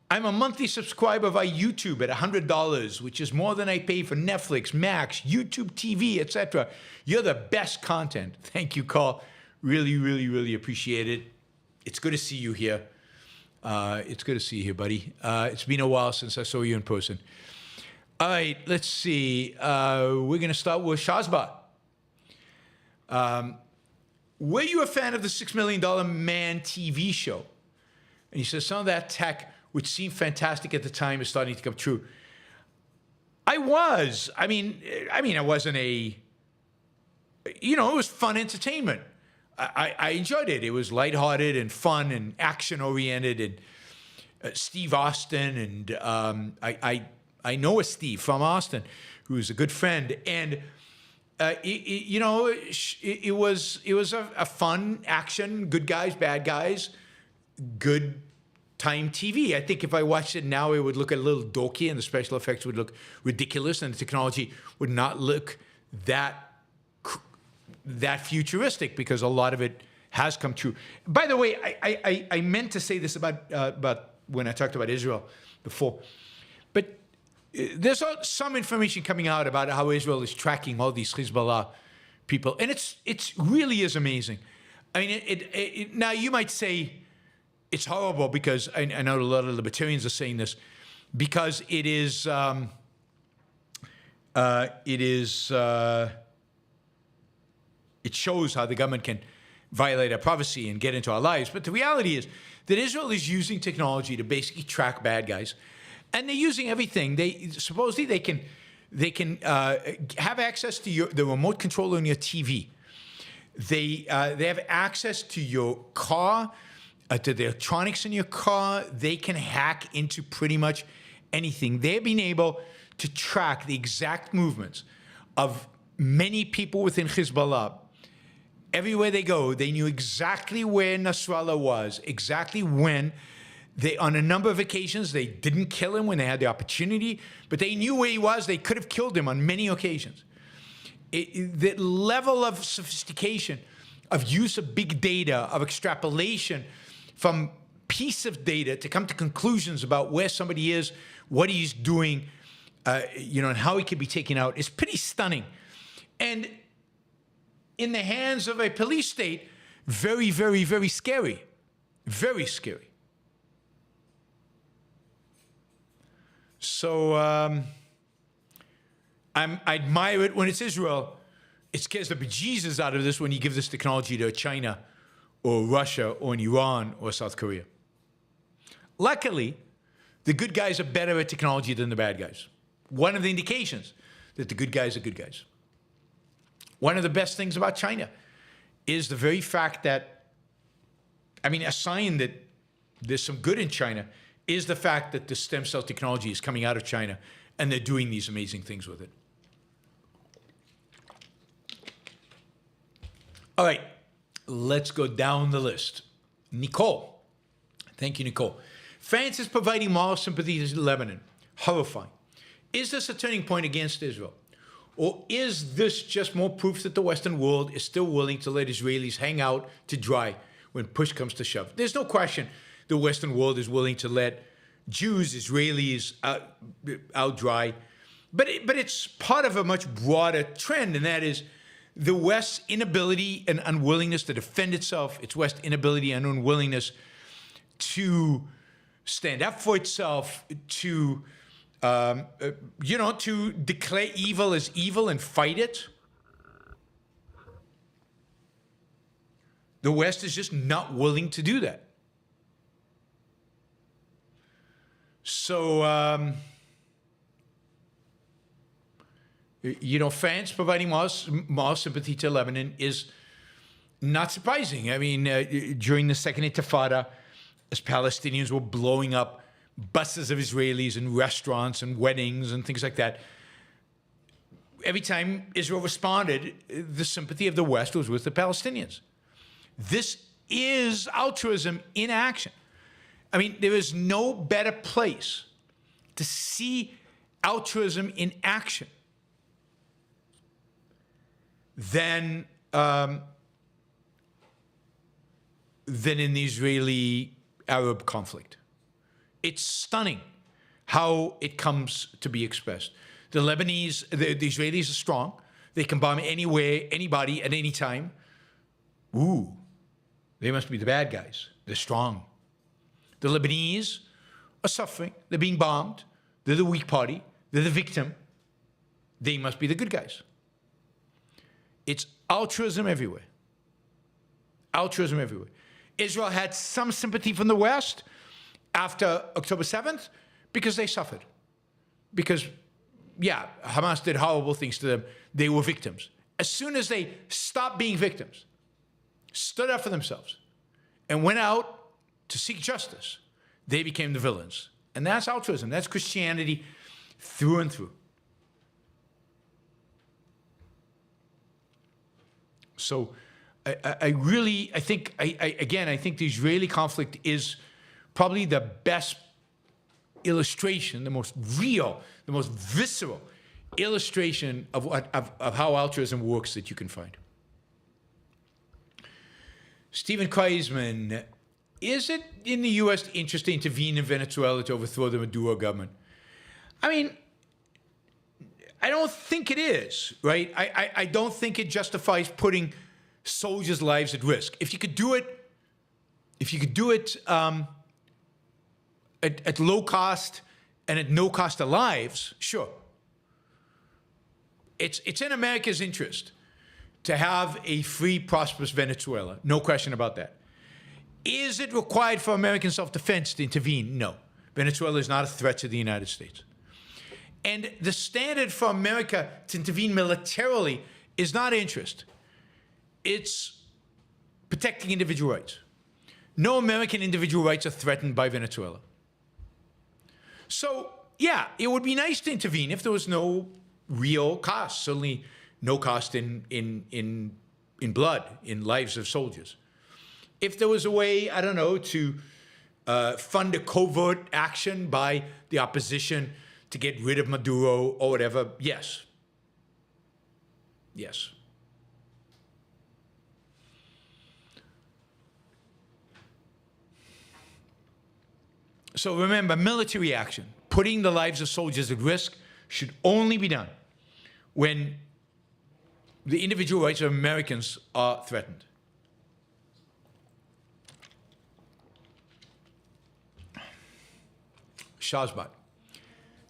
I'm a monthly subscriber via YouTube at $100, which is more than I pay for Netflix, Max, YouTube TV, etc. You're the best content. Thank you, Carl. Really, really, really appreciate it. It's good to see you here. It's good to see you here, buddy. It's been a while since I saw you in person. All right, let's see. We're going to start with Shazba. Were you a fan of the $6 Million Man TV show? And he says, some of that tech, which seemed fantastic at the time, is starting to come true. I was. I mean, I wasn't a, it was fun entertainment. I enjoyed it. It was lighthearted and fun and action-oriented, and Steve Austin, and I know a Steve from Austin who's a good friend, and it was a fun action, good guys, bad guys, good time TV. I think if I watched it now, it would look a little dorky, and the special effects would look ridiculous, and the technology would not look that futuristic, because a lot of it has come true. By the way, I meant to say this about when I talked about Israel before, but there's some information coming out about how Israel is tracking all these Hezbollah people, and it really is amazing. I mean, now you might say it's horrible, because I know a lot of libertarians are saying this, because it shows how the government can violate our privacy and get into our lives. But the reality is that Israel is using technology to basically track bad guys, and they're using everything. Supposedly they can have access to the remote control on your TV. They have access to your car, to the electronics in your car. They can hack into pretty much anything. They've been able to track the exact movements of many people within Hezbollah. Everywhere they go, they knew exactly where Nasrallah was, exactly when. On a number of occasions, they didn't kill him when they had the opportunity, but they knew where he was. They could have killed him on many occasions. The level of sophistication, of use of big data, of extrapolation from piece of data to come to conclusions about where somebody is, what he's doing, and how he can be taken out is pretty stunning. And in the hands of a police state, very, very, very scary. Very scary. So I admire it when it's Israel. It scares the bejesus out of this when you give this technology to China or Russia or Iran or South Korea. Luckily, the good guys are better at technology than the bad guys. One of the indications that the good guys are good guys. One of the best things about China is the very fact that, a sign that there's some good in China is the fact that the stem cell technology is coming out of China, and they're doing these amazing things with it. All right, let's go down the list. Nicole. Thank you, Nicole. France is providing moral sympathy to Lebanon. Horrifying. Is this a turning point against Israel? Or is this just more proof that the Western world is still willing to let Israelis hang out to dry when push comes to shove? There's no question the Western world is willing to let Jews, Israelis out dry. But it's part of a much broader trend, and that is the West's inability and unwillingness to defend itself, its West's inability and unwillingness to stand up for itself, to to declare evil as evil and fight it. The West is just not willing to do that. So, France providing moral sympathy to Lebanon is not surprising. I mean, during the Second Intifada, as Palestinians were blowing up buses of Israelis in restaurants and weddings and things like that, every time Israel responded, the sympathy of the West was with the Palestinians. This is altruism in action. I mean, there is no better place to see altruism in action than in the Israeli-Arab conflict. It's stunning how it comes to be expressed. The Lebanese, the Israelis are strong. They can bomb anywhere, anybody, at any time. Ooh, they must be the bad guys. They're strong. The Lebanese are suffering. They're being bombed. They're the weak party. They're the victim. They must be the good guys. It's altruism everywhere. Altruism everywhere. Israel had some sympathy from the West after October 7th because they suffered. Because, yeah, Hamas did horrible things to them. They were victims. As soon as they stopped being victims, stood up for themselves, and went out to seek justice, they became the villains. And that's altruism. That's Christianity through and through. So I think the Israeli conflict is probably the best illustration, the most real, the most visceral illustration of how altruism works that you can find. Stephen Kreisman, is it in the U.S. interest to intervene in Venezuela to overthrow the Madura government? I mean, I don't think it is, right? I don't think it justifies putting soldiers' lives at risk. If you could do it at low cost and at no cost to lives, sure. It's in America's interest to have a free, prosperous Venezuela. No question about that. Is it required for American self-defense to intervene? No. Venezuela is not a threat to the United States. And the standard for America to intervene militarily is not interest. It's protecting individual rights. No American individual rights are threatened by Venezuela. So, yeah, it would be nice to intervene if there was no real cost, certainly no cost in blood, in lives of soldiers. If there was a way, I don't know, to fund a covert action by the opposition to get rid of Maduro or whatever, yes. Yes. So remember, military action, putting the lives of soldiers at risk, should only be done when the individual rights of Americans are threatened. Shazbot,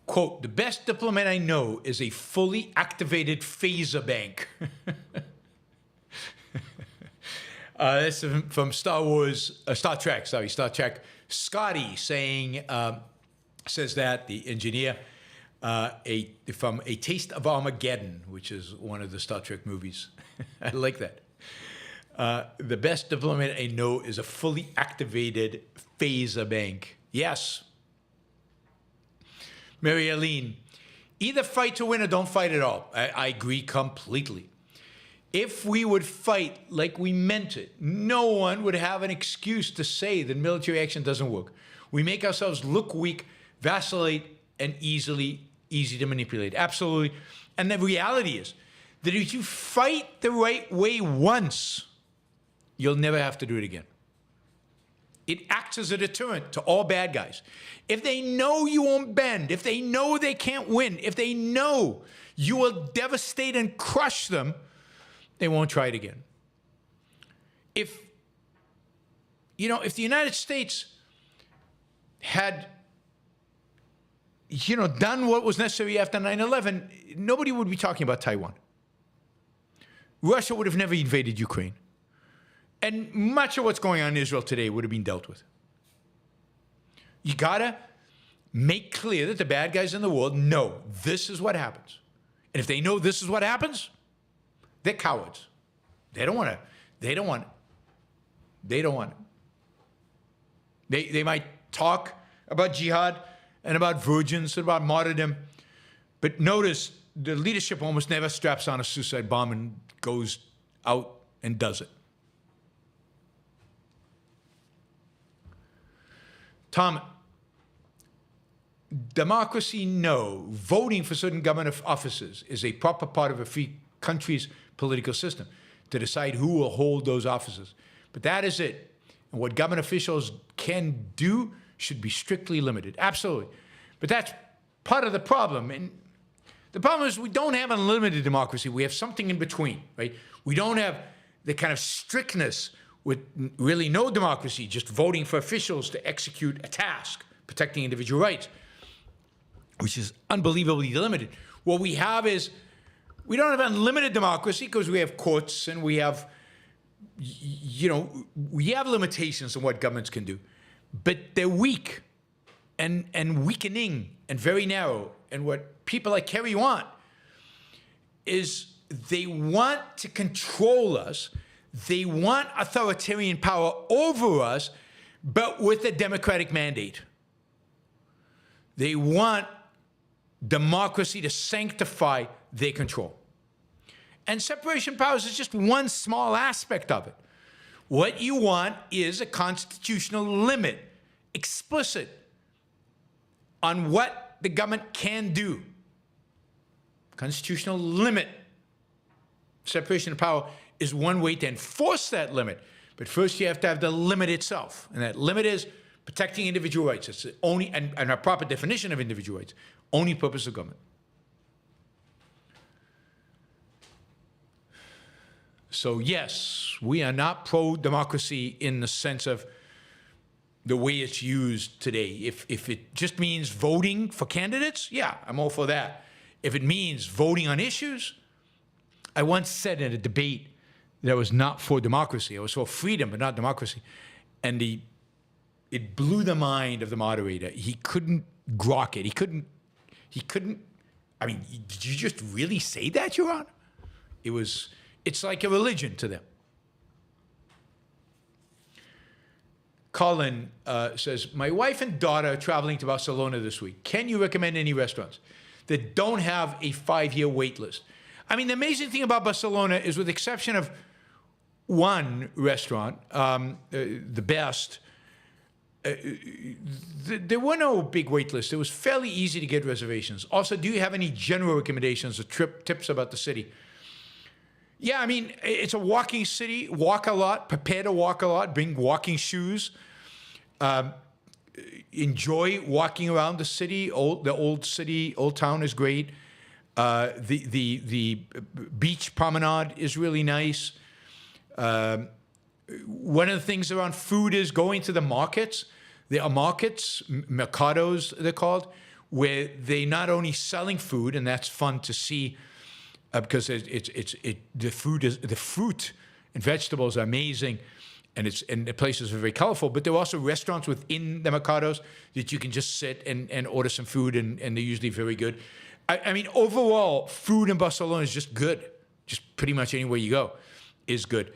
quote, the best diplomat I know is a fully activated phaser bank. This is from Star Trek. Scotty saying, says that, the engineer, from A Taste of Armageddon, which is one of the Star Trek movies. I like that. The best diplomat I know is a fully activated phaser bank. Yes. Mary Aline, either fight to win or don't fight at all. I agree completely. If we would fight like we meant it, no one would have an excuse to say that military action doesn't work. We make ourselves look weak, vacillate, and easy to manipulate. Absolutely. And the reality is that if you fight the right way once, you'll never have to do it again. It acts as a deterrent to all bad guys. If they know you won't bend, if they know they can't win, if they know you will devastate and crush them, they won't try it again. If the United States had, done what was necessary after 9/11, nobody would be talking about Taiwan. Russia would have never invaded Ukraine. And much of what's going on in Israel today would have been dealt with. You gotta make clear that the bad guys in the world know this is what happens. And if they know this is what happens, they're cowards. They don't want it. They don't want it. They might talk about jihad and about virgins and about martyrdom, but notice the leadership almost never straps on a suicide bomb and goes out and does it. Tom, democracy, no. Voting for certain government offices is a proper part of a free country's political system to decide who will hold those offices. But that is it. And what government officials can do should be strictly limited. Absolutely. But that's part of the problem. And the problem is we don't have unlimited democracy. We have something in between, right? We don't have the kind of strictness with really no democracy, just voting for officials to execute a task, protecting individual rights, which is unbelievably limited. What we have is, we don't have unlimited democracy because we have courts and we have, we have limitations on what governments can do, but they're weak and weakening and very narrow. And what people like Kerry want is they want to control us. They want authoritarian power over us, but with a democratic mandate. They want democracy to sanctify their control. And separation of powers is just one small aspect of it. What you want is a constitutional limit, explicit, on what the government can do. Constitutional limit. Separation of power is one way to enforce that limit. But first you have to have the limit itself. And that limit is protecting individual rights. It's the only, and a proper definition of individual rights, only purpose of government. So yes, we are not pro-democracy in the sense of the way it's used today. If it just means voting for candidates, yeah, I'm all for that. If it means voting on issues, I once said in a debate that I was not for democracy. I was for freedom, but not democracy. And it blew the mind of the moderator. He couldn't grok it. He couldn't, I mean, did you just really say that, Yaron? It's like a religion to them. Colin says, my wife and daughter are traveling to Barcelona this week. Can you recommend any restaurants that don't have a 5-year wait list? I mean, the amazing thing about Barcelona is, with the exception of one restaurant, the best, there were no big wait lists. It was fairly easy to get reservations. Also, do you have any general recommendations or tips about the city? Yeah, I mean, it's a walking city. Walk a lot. Prepare to walk a lot. Bring walking shoes. Enjoy walking around the city. The old town is great. The beach promenade is really nice. One of the things around food is going to the markets. There are markets, mercados they're called, where they not only selling food, and that's fun to see, because the fruit and vegetables are amazing, and the places are very colorful. But there are also restaurants within the mercados that you can just sit and order some food, and they're usually very good. I mean, overall, food in Barcelona is just good. Just pretty much anywhere you go is good.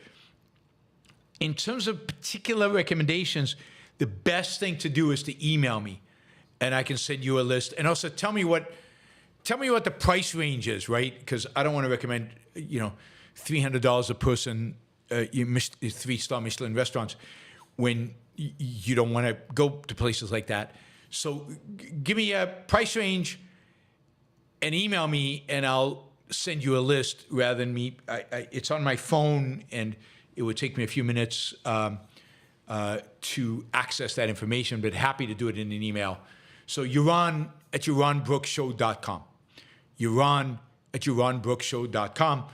In terms of particular recommendations, the best thing to do is to email me, and I can send you a list. And also tell me what the price range is, right? Because I don't want to recommend, $300 a person, 3-star Michelin restaurants, when you don't want to go to places like that. So give me a price range and email me, and I'll send you a list rather than me. It's on my phone, and it would take me a few minutes to access that information, but happy to do it in an email. So Yaron at YaronBrookShow.com. Yaron at YaronBrookShow.com.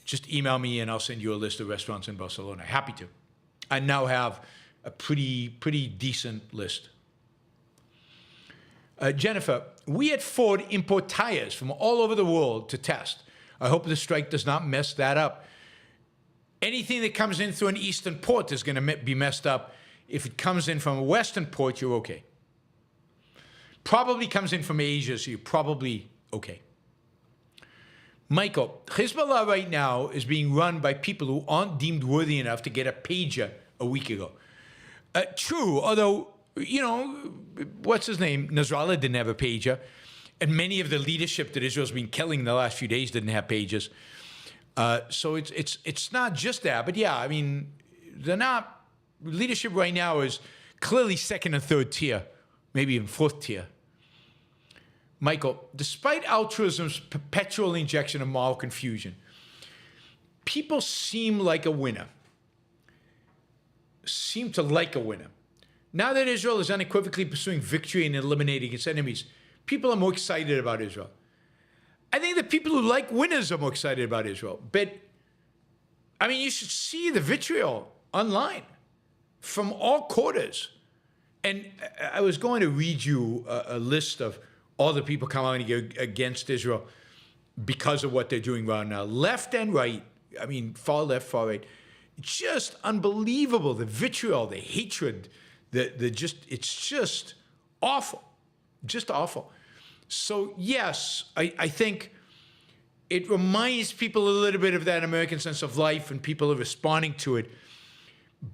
Just email me, and I'll send you a list of restaurants in Barcelona. Happy to. I now have a pretty decent list. Jennifer, we at Ford import tires from all over the world to test. I hope the strike does not mess that up. Anything that comes in through an eastern port is going to be messed up. If it comes in from a western port, you're okay. Probably comes in from Asia, so you're probably okay. Michael, Hezbollah right now is being run by people who aren't deemed worthy enough to get a pager a week ago. True, although, you know, what's his name? Nasrallah didn't have a pager, and many of the leadership that Israel's been killing in the last few days didn't have pagers. So it's not just that, but yeah, I mean, they're not, leadership right now is clearly second and third tier, maybe even fourth tier. Michael, despite altruism's perpetual injection of moral confusion, people seem like a winner. Seem to like a winner. Now that Israel is unequivocally pursuing victory and eliminating its enemies, people are more excited about Israel. I think the people who like winners are more excited about Israel. But, I mean, you should see the vitriol online from all quarters. And I was going to read you a list of all the people coming out against Israel because of what they're doing right now. Left and right, I mean, far left, far right. Just unbelievable, the vitriol, the hatred, it's just awful, just awful. So yes, I think it reminds people a little bit of that American sense of life, and people are responding to it.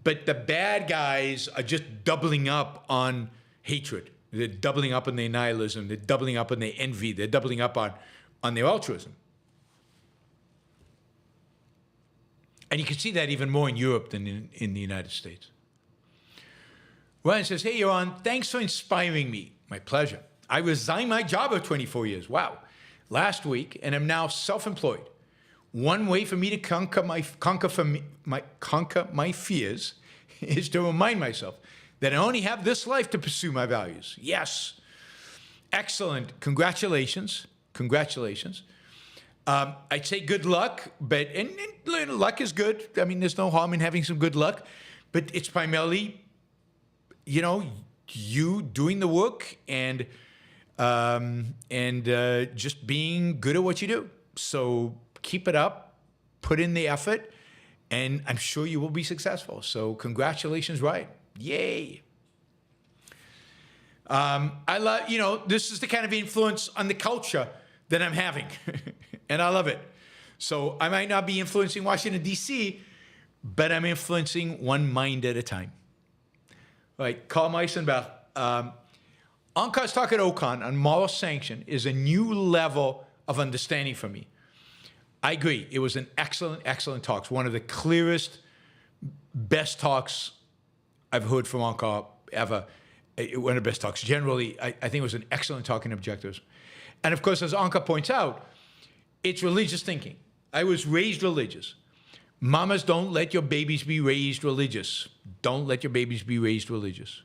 But the bad guys are just doubling up on hatred. They're doubling up on their nihilism. They're doubling up on their envy. They're doubling up on their altruism. And you can see that even more in Europe than in the United States. Ryan says, hey, Yaron, thanks for inspiring me. My pleasure. I resigned my job of 24 years. Wow. Last week, and am now self-employed. One way for me to conquer my fears is to remind myself that I only have this life to pursue my values. Yes. Excellent. Congratulations. Congratulations. I'd say good luck, but and luck is good. I mean, there's no harm in having some good luck, but it's primarily, you know, you doing the work and just being good at what you do. So keep it up, put in the effort, and I'm sure you will be successful. So congratulations, right? Yay. I love, you know, this is the kind of influence on the culture that I'm having, and I love it. So I might not be influencing Washington, D.C., but I'm influencing one mind at a time. All right, Carl Meisenbach. Onkar's talk at OCON on moral sanction is a new level of understanding for me. I agree. It was an excellent, excellent talk. It's one of the clearest, best talks I've heard from Onkar ever. One of the best talks. Generally, I think it was an excellent talk in Objectivism. And of course, as Onkar points out, it's religious thinking. I was raised religious. Mamas, don't let your babies be raised religious. Don't let your babies be raised religious.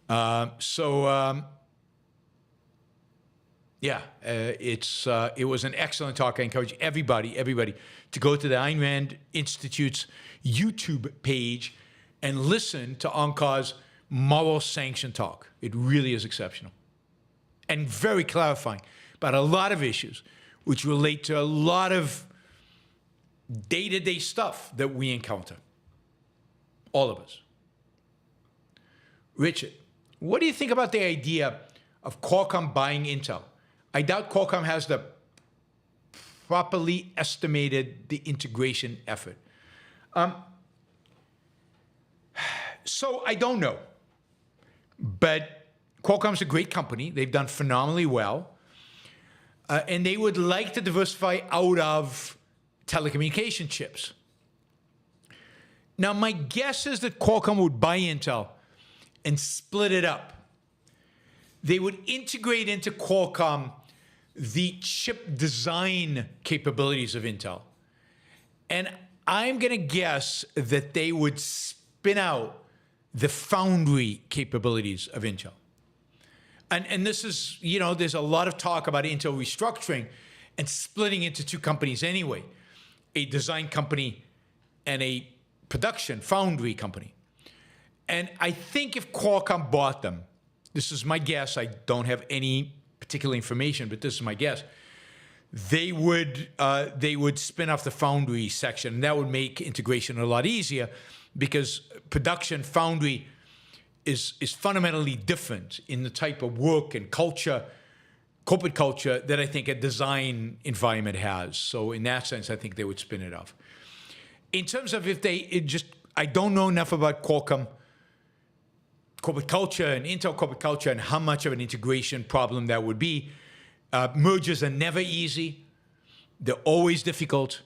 It was an excellent talk. I encourage everybody to go to the Ayn Rand Institute's YouTube page and listen to Onkar's Moral Sanction talk. It really is exceptional and very clarifying about a lot of issues which relate to a lot of day-to-day stuff that we encounter. All of us. Richard, what do you think about the idea of Qualcomm buying Intel? I doubt Qualcomm has the properly estimated the integration effort. So I don't know. But Qualcomm's a great company. They've done phenomenally well. and they would like to diversify out of telecommunication chips. Now, my guess is that Qualcomm would buy Intel and split it up. They would integrate into Qualcomm the chip design capabilities of Intel. And I'm going to guess that they would spin out the foundry capabilities of Intel. And this is, you know, there's a lot of talk about Intel restructuring and splitting into two companies anyway, a design company and a production foundry company. And I think if Qualcomm bought them, this is my guess, I don't have any particular information, but this is my guess, they would spin off the foundry section, and that would make integration a lot easier because production foundry is fundamentally different in the type of work and culture, corporate culture, that I think a design environment has. So in that sense, I think they would spin it off. In terms of if I don't know enough about Qualcomm corporate culture and Intel corporate culture and how much of an integration problem that would be. Mergers are never easy. They're always difficult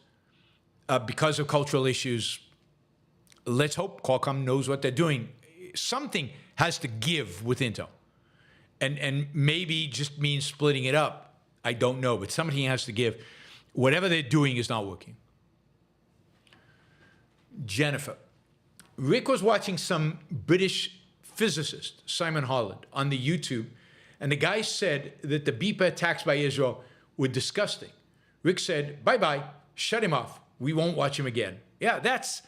because of cultural issues. Let's hope Qualcomm knows what they're doing. Something has to give with Intel. And maybe just means splitting it up. I don't know, but something has to give. Whatever they're doing is not working. Jennifer. Rick was watching some British physicist, Simon Holland, on the YouTube, and the guy said that the beeper attacks by Israel were disgusting. Rick said, bye-bye, shut him off. We won't watch him again. Yeah, that's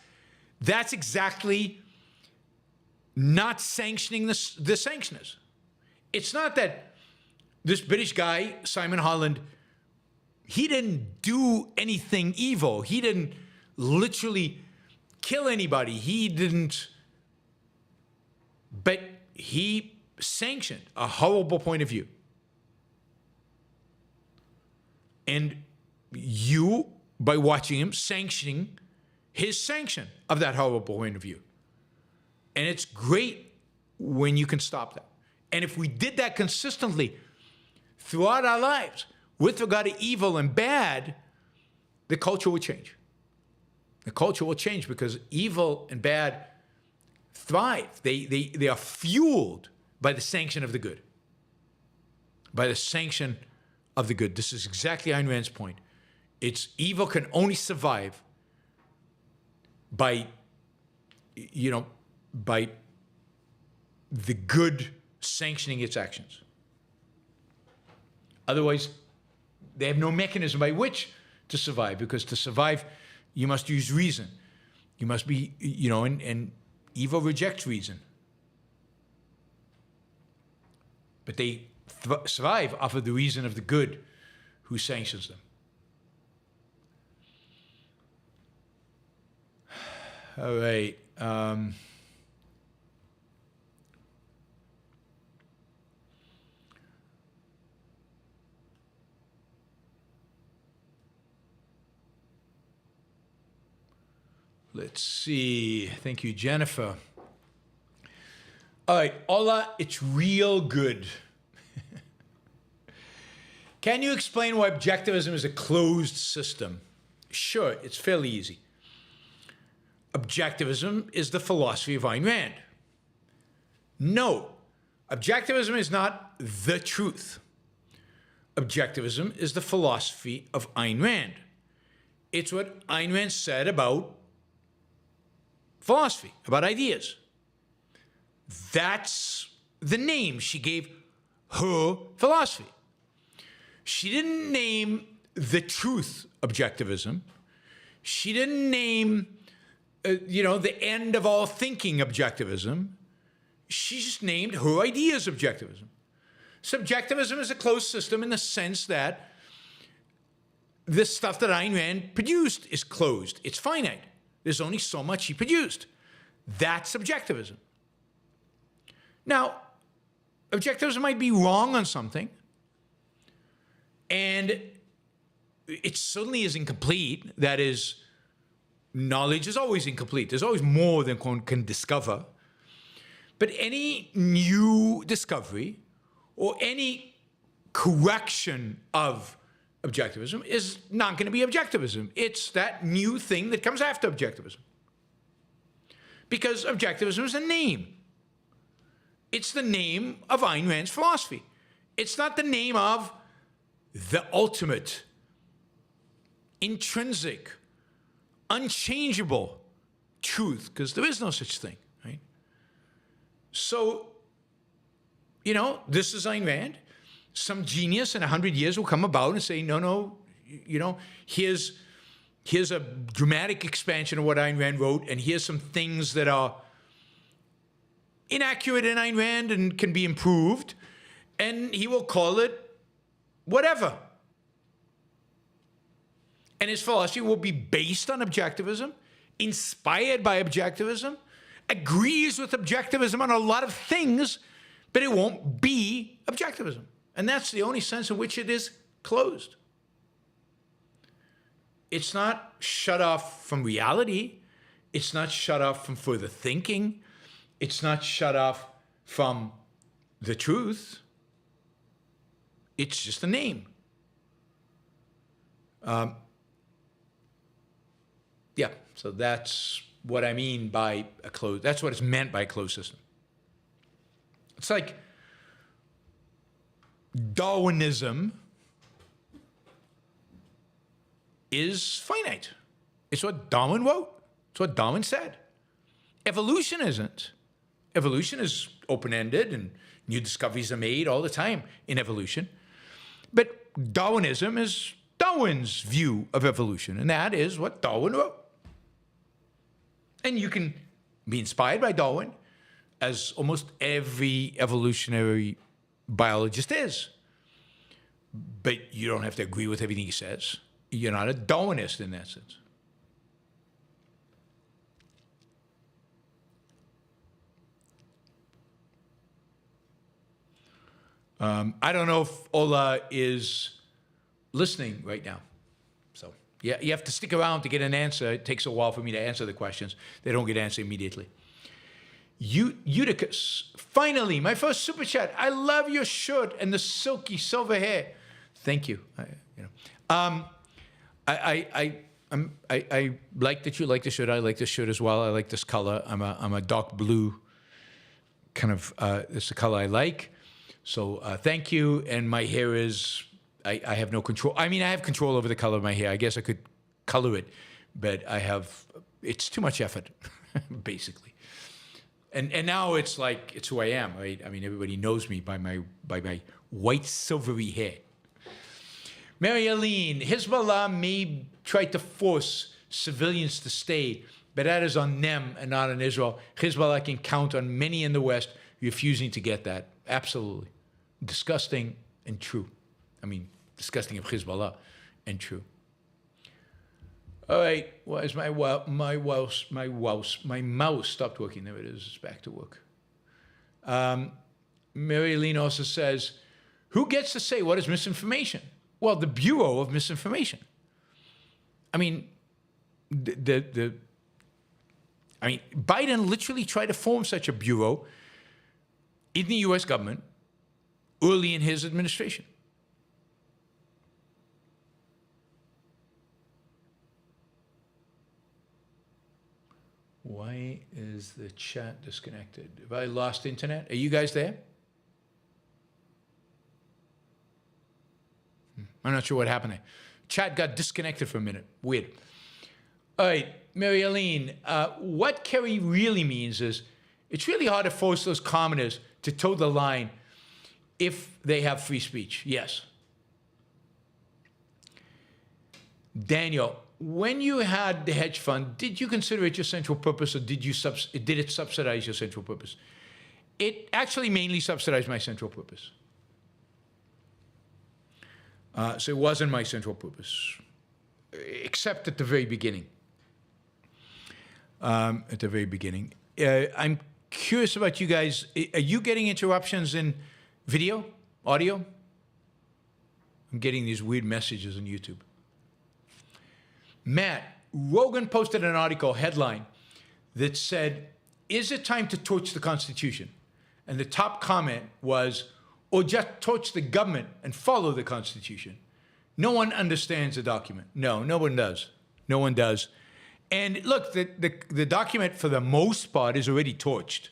exactly not sanctioning the sanctioners. It's not that this British guy, Simon Holland, he didn't do anything evil. He didn't literally kill anybody. He didn't, but he sanctioned a horrible point of view. And you, by watching him, sanctioning his sanction of that horrible point of view. And it's great when you can stop that. And if we did that consistently throughout our lives with regard to evil and bad, the culture would change. The culture will change because evil and bad thrive. They are fueled by the sanction of the good. By the sanction of the good. This is exactly Ayn Rand's point. It's evil can only survive by, by the good sanctioning its actions. Otherwise, they have no mechanism by which to survive, because to survive, you must use reason. You must be, and evil rejects reason. But they survive off of the reason of the good who sanctions them. All right. Let's see. Thank you, Jennifer. All right, Ola, it's real good. Can you explain why objectivism is a closed system? Sure, it's fairly easy. Objectivism is the philosophy of Ayn Rand. No, objectivism is not the truth. Objectivism is the philosophy of Ayn Rand. It's what Ayn Rand said about philosophy, about ideas. That's the name she gave her philosophy. She didn't name the truth objectivism. She didn't name, the end of all thinking objectivism. She just named her ideas objectivism. Subjectivism is a closed system in the sense that the stuff that Ayn Rand produced is closed. It's finite. There's only so much he produced. That's objectivism. Now, objectivism might be wrong on something, and it certainly is incomplete. That is, knowledge is always incomplete. There's always more than one can discover. But any new discovery or any correction of objectivism is not going to be objectivism. It's that new thing that comes after objectivism. Because objectivism is a name. It's the name of Ayn Rand's philosophy. It's not the name of the ultimate, intrinsic, unchangeable truth, because there is no such thing, right? So, you know, this is Ayn Rand. Some genius in 100 years will come about and say, no, you know, here's a dramatic expansion of what Ayn Rand wrote, and here's some things that are inaccurate in Ayn Rand and can be improved, and he will call it whatever. And his philosophy will be based on objectivism, inspired by objectivism, agrees with objectivism on a lot of things, but it won't be objectivism. And that's the only sense in which it is closed. It's not shut off from reality. It's not shut off from further thinking. It's not shut off from the truth. It's just a name. Yeah, so that's what I mean by a closed, that's what it's meant by a closed system. It's like Darwinism is finite. It's what Darwin wrote. It's what Darwin said. Evolution isn't. Evolution is open-ended and new discoveries are made all the time in evolution. But Darwinism is Darwin's view of evolution, and that is what Darwin wrote. And you can be inspired by Darwin, as almost every evolutionary biologist is. But you don't have to agree with everything he says. You're not a Darwinist in that sense. I don't know if Ola is listening right now. So yeah, you have to stick around to get an answer. It takes a while for me to answer the questions. They don't get answered immediately. Eutychus, finally, my first super chat. I love your shirt and the silky silver hair. Thank you. I like that you like the shirt. I like this shirt as well. I like this color. I'm a dark blue kind of. It's the color I like. So thank you. And my hair is. I have no control. I mean, I have control over the color of my hair. I guess I could color it, but it's too much effort, basically. And now it's like, it's who I am, right? I mean, everybody knows me by my white silvery hair. Mary Aline, Hezbollah may try to force civilians to stay, but that is on them and not on Israel. Hezbollah can count on many in the West refusing to get that. Absolutely. Disgusting and true. I mean, disgusting of Hezbollah and true. All right, why is my mouse stopped working? There it is, it's back to work. Mary Leen also says, who gets to say what is misinformation? Well, the Bureau of Misinformation. I mean, Biden literally tried to form such a bureau in the U.S. government early in his administration. Why is the chat disconnected? Have I lost internet? Are you guys there? I'm not sure what happened there. Chat got disconnected for a minute. Weird. All right, Mary Aline, what Kerry really means is it's really hard to force those commoners to toe the line if they have free speech. Yes. Daniel, when you had the hedge fund, did you consider it your central purpose, or did it subsidize your central purpose? It actually mainly subsidized my central purpose. So it wasn't my central purpose, except at the very beginning. I'm curious about you guys. Are you getting interruptions in video, audio? I'm getting these weird messages on YouTube. Matt, Rogan posted an article headline that said, is it time to torch the Constitution? And the top comment was, or just torch the government and follow the Constitution. No one understands the document. No, no one does. No one does. And look, the document for the most part is already torched.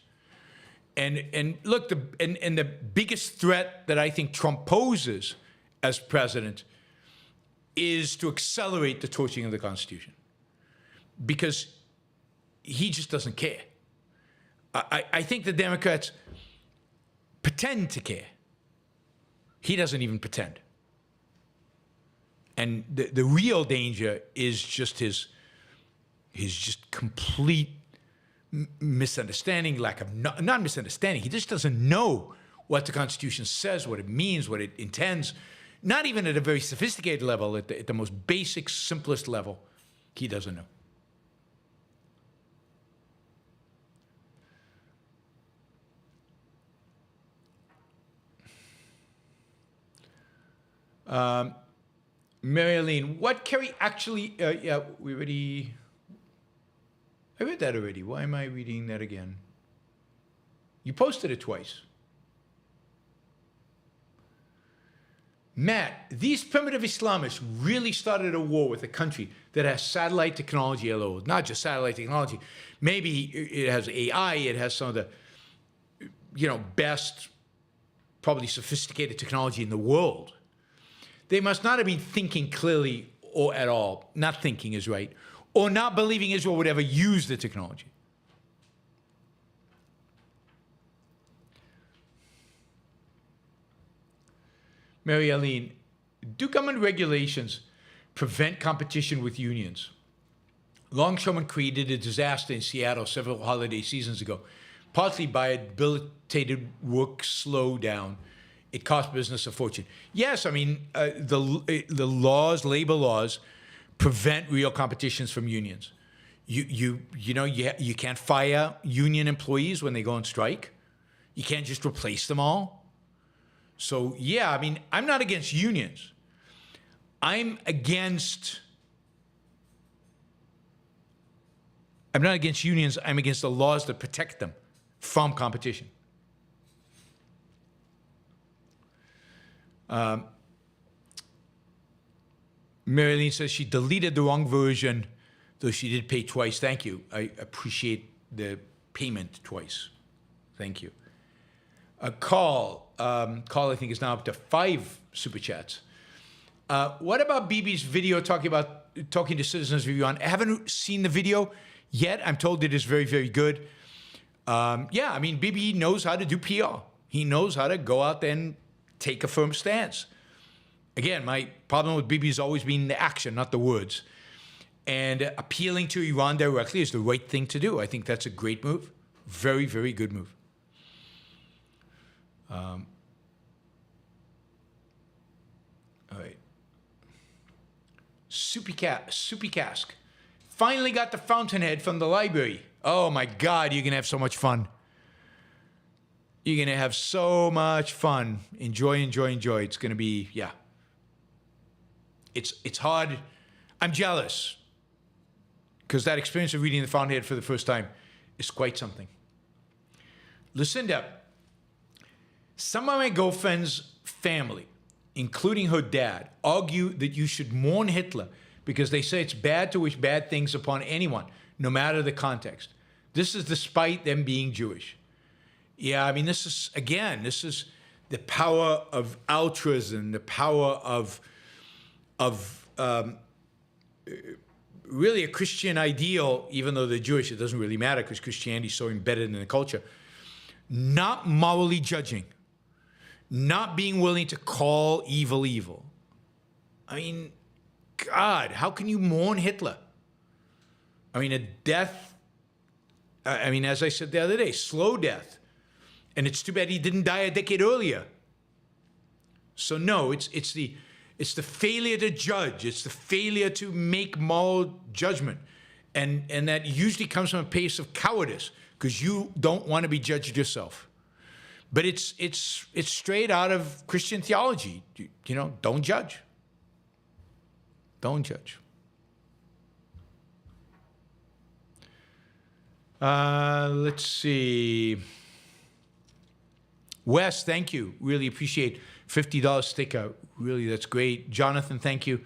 And look, the biggest threat that I think Trump poses as president is to accelerate the torching of the Constitution, because he just doesn't care. I think the Democrats pretend to care. He doesn't even pretend. And the real danger is just his just complete misunderstanding, lack of, not misunderstanding, he just doesn't know what the Constitution says, what it means, what it intends, not even at a very sophisticated level, at the most basic, simplest level, he doesn't know. Mary Aline, what Kerry actually, yeah, we already, I read that already. Why am I reading that again? You posted it twice. Matt, these primitive Islamists really started a war with a country that has satellite technology, although not just satellite technology. Maybe it has AI, it has some of the, best, probably sophisticated technology in the world. They must not have been thinking clearly or at all. Not thinking is right. Or not believing Israel would ever use the technology. Mary Aline, do government regulations prevent competition with unions? Longshoremen created a disaster in Seattle several holiday seasons ago, partly by a debilitated work slowdown. It cost business a fortune. Yes, I mean, the laws, labor laws, prevent real competitions from unions. You can't fire union employees when they go on strike. You can't just replace them all. So yeah, I mean, I'm not against unions. I'm not against unions. I'm against the laws that protect them from competition. Marilyn says she deleted the wrong version, though she did pay twice. Thank you. I appreciate the payment twice. Thank you. Carl, I think, is now up to 5 super chats. What about Bibi's video talking to Citizens Review on? I haven't seen the video yet. I'm told it is very, very good. Yeah, I mean, Bibi knows how to do PR. He knows how to go out there and take a firm stance. Again, my problem with Bibi has always been the action, not the words. And appealing to Iran directly is the right thing to do. I think that's a great move. Very, very good move. All right. Soupy Cask. Finally got the fountainhead from the library. Oh my God, you're going to have so much fun. You're going to have so much fun. Enjoy. It's going to be, yeah. It's hard. I'm jealous, because that experience of reading the Fountainhead for the first time is quite something. Lucinda, some of my girlfriend's family, including her dad, argue that you should mourn Hitler because they say it's bad to wish bad things upon anyone, no matter the context. This is despite them being Jewish. Yeah, I mean, this is the power of altruism, the power of really a Christian ideal, even though they're Jewish, it doesn't really matter because Christianity is so embedded in the culture. Not morally judging, not being willing to call evil evil. I mean, God, how can you mourn Hitler? I mean, a death, I mean, as I said the other day, slow death. And it's too bad he didn't die a decade earlier. So no, it's the failure to judge. It's the failure to make moral judgment. And that usually comes from a place of cowardice, because you don't want to be judged yourself. But it's straight out of Christian theology. You know, don't judge. Don't judge. Let's see. Wes, thank you. Really appreciate $50 sticker. Really, that's great. Jonathan, thank you.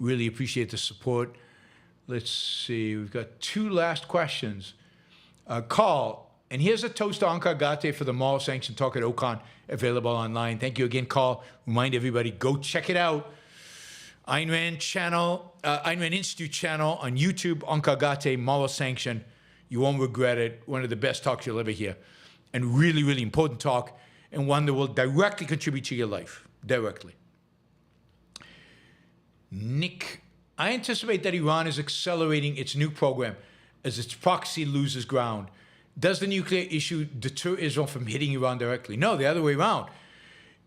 Really appreciate the support. Let's see. We've got 2 last questions. Carl, and here's a toast to Onkar Gate for the Moral Sanction talk at OCON, available online. Thank you again, Carl. Remind everybody, go check it out. Ayn Rand channel, Ayn Rand Institute channel on YouTube, Onkar Gate, Moral Sanction. You won't regret it. One of the best talks you'll ever hear. And really, really important talk, and one that will directly contribute to your life. Directly. Nick, I anticipate that Iran is accelerating its nuke program as its proxy loses ground. Does the nuclear issue deter Israel from hitting Iran directly? No, the other way around.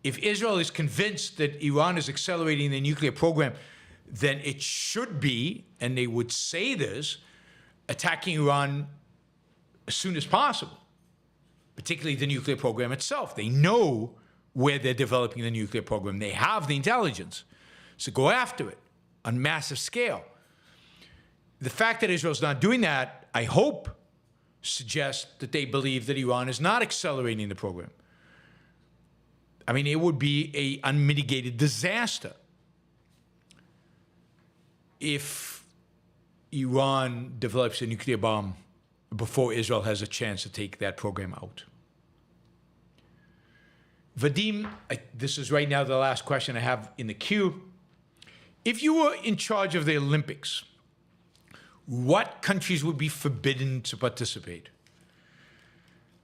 If Israel is convinced that Iran is accelerating the nuclear program, then it should be, and they would say this, attacking Iran as soon as possible, particularly the nuclear program itself. They know where they're developing the nuclear program. They have the intelligence. So go after it on massive scale. The fact that Israel's not doing that, I hope, suggests that they believe that Iran is not accelerating the program. I mean, it would be an unmitigated disaster if Iran develops a nuclear bomb before Israel has a chance to take that program out. Vadim, this is right now the last question I have in the queue. If you were in charge of the Olympics, what countries would be forbidden to participate?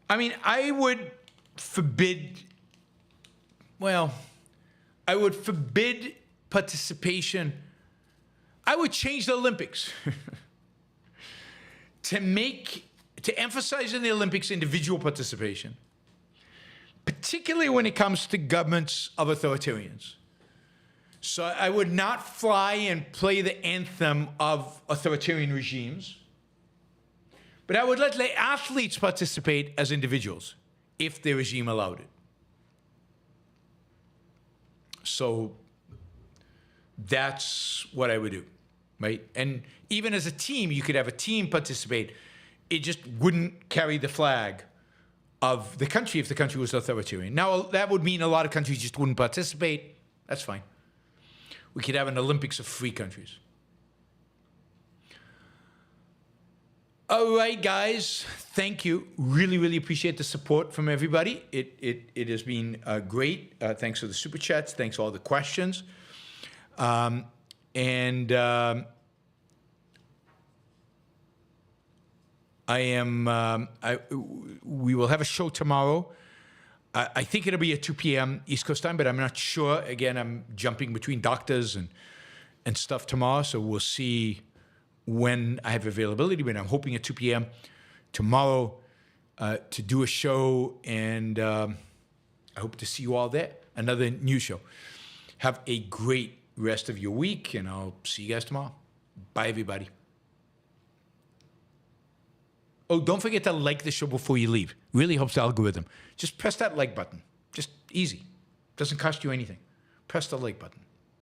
I mean, I would forbid participation. I would change the Olympics to emphasize in the Olympics individual participation, particularly when it comes to governments of authoritarians. So I would not fly and play the anthem of authoritarian regimes, but I would let the athletes participate as individuals if the regime allowed it. So that's what I would do, right? And even as a team, you could have a team participate. It just wouldn't carry the flag of the country if the country was authoritarian. Now, that would mean a lot of countries just wouldn't participate. That's fine. We could have an Olympics of free countries. All right, guys. Thank you. Really, really appreciate the support from everybody. It has been great. Thanks for the super chats. Thanks for all the questions. We will have a show tomorrow. I think it'll be at 2 p.m. East Coast time, but I'm not sure. Again, I'm jumping between doctors and stuff tomorrow, so we'll see when I have availability, but I'm hoping at 2 p.m. tomorrow to do a show, and I hope to see you all there. Another new show. Have a great rest of your week, and I'll see you guys tomorrow. Bye, everybody. Oh, don't forget to like the show before you leave. Really helps the algorithm. Just press that like button. Just easy. Doesn't cost you anything. Press the like button.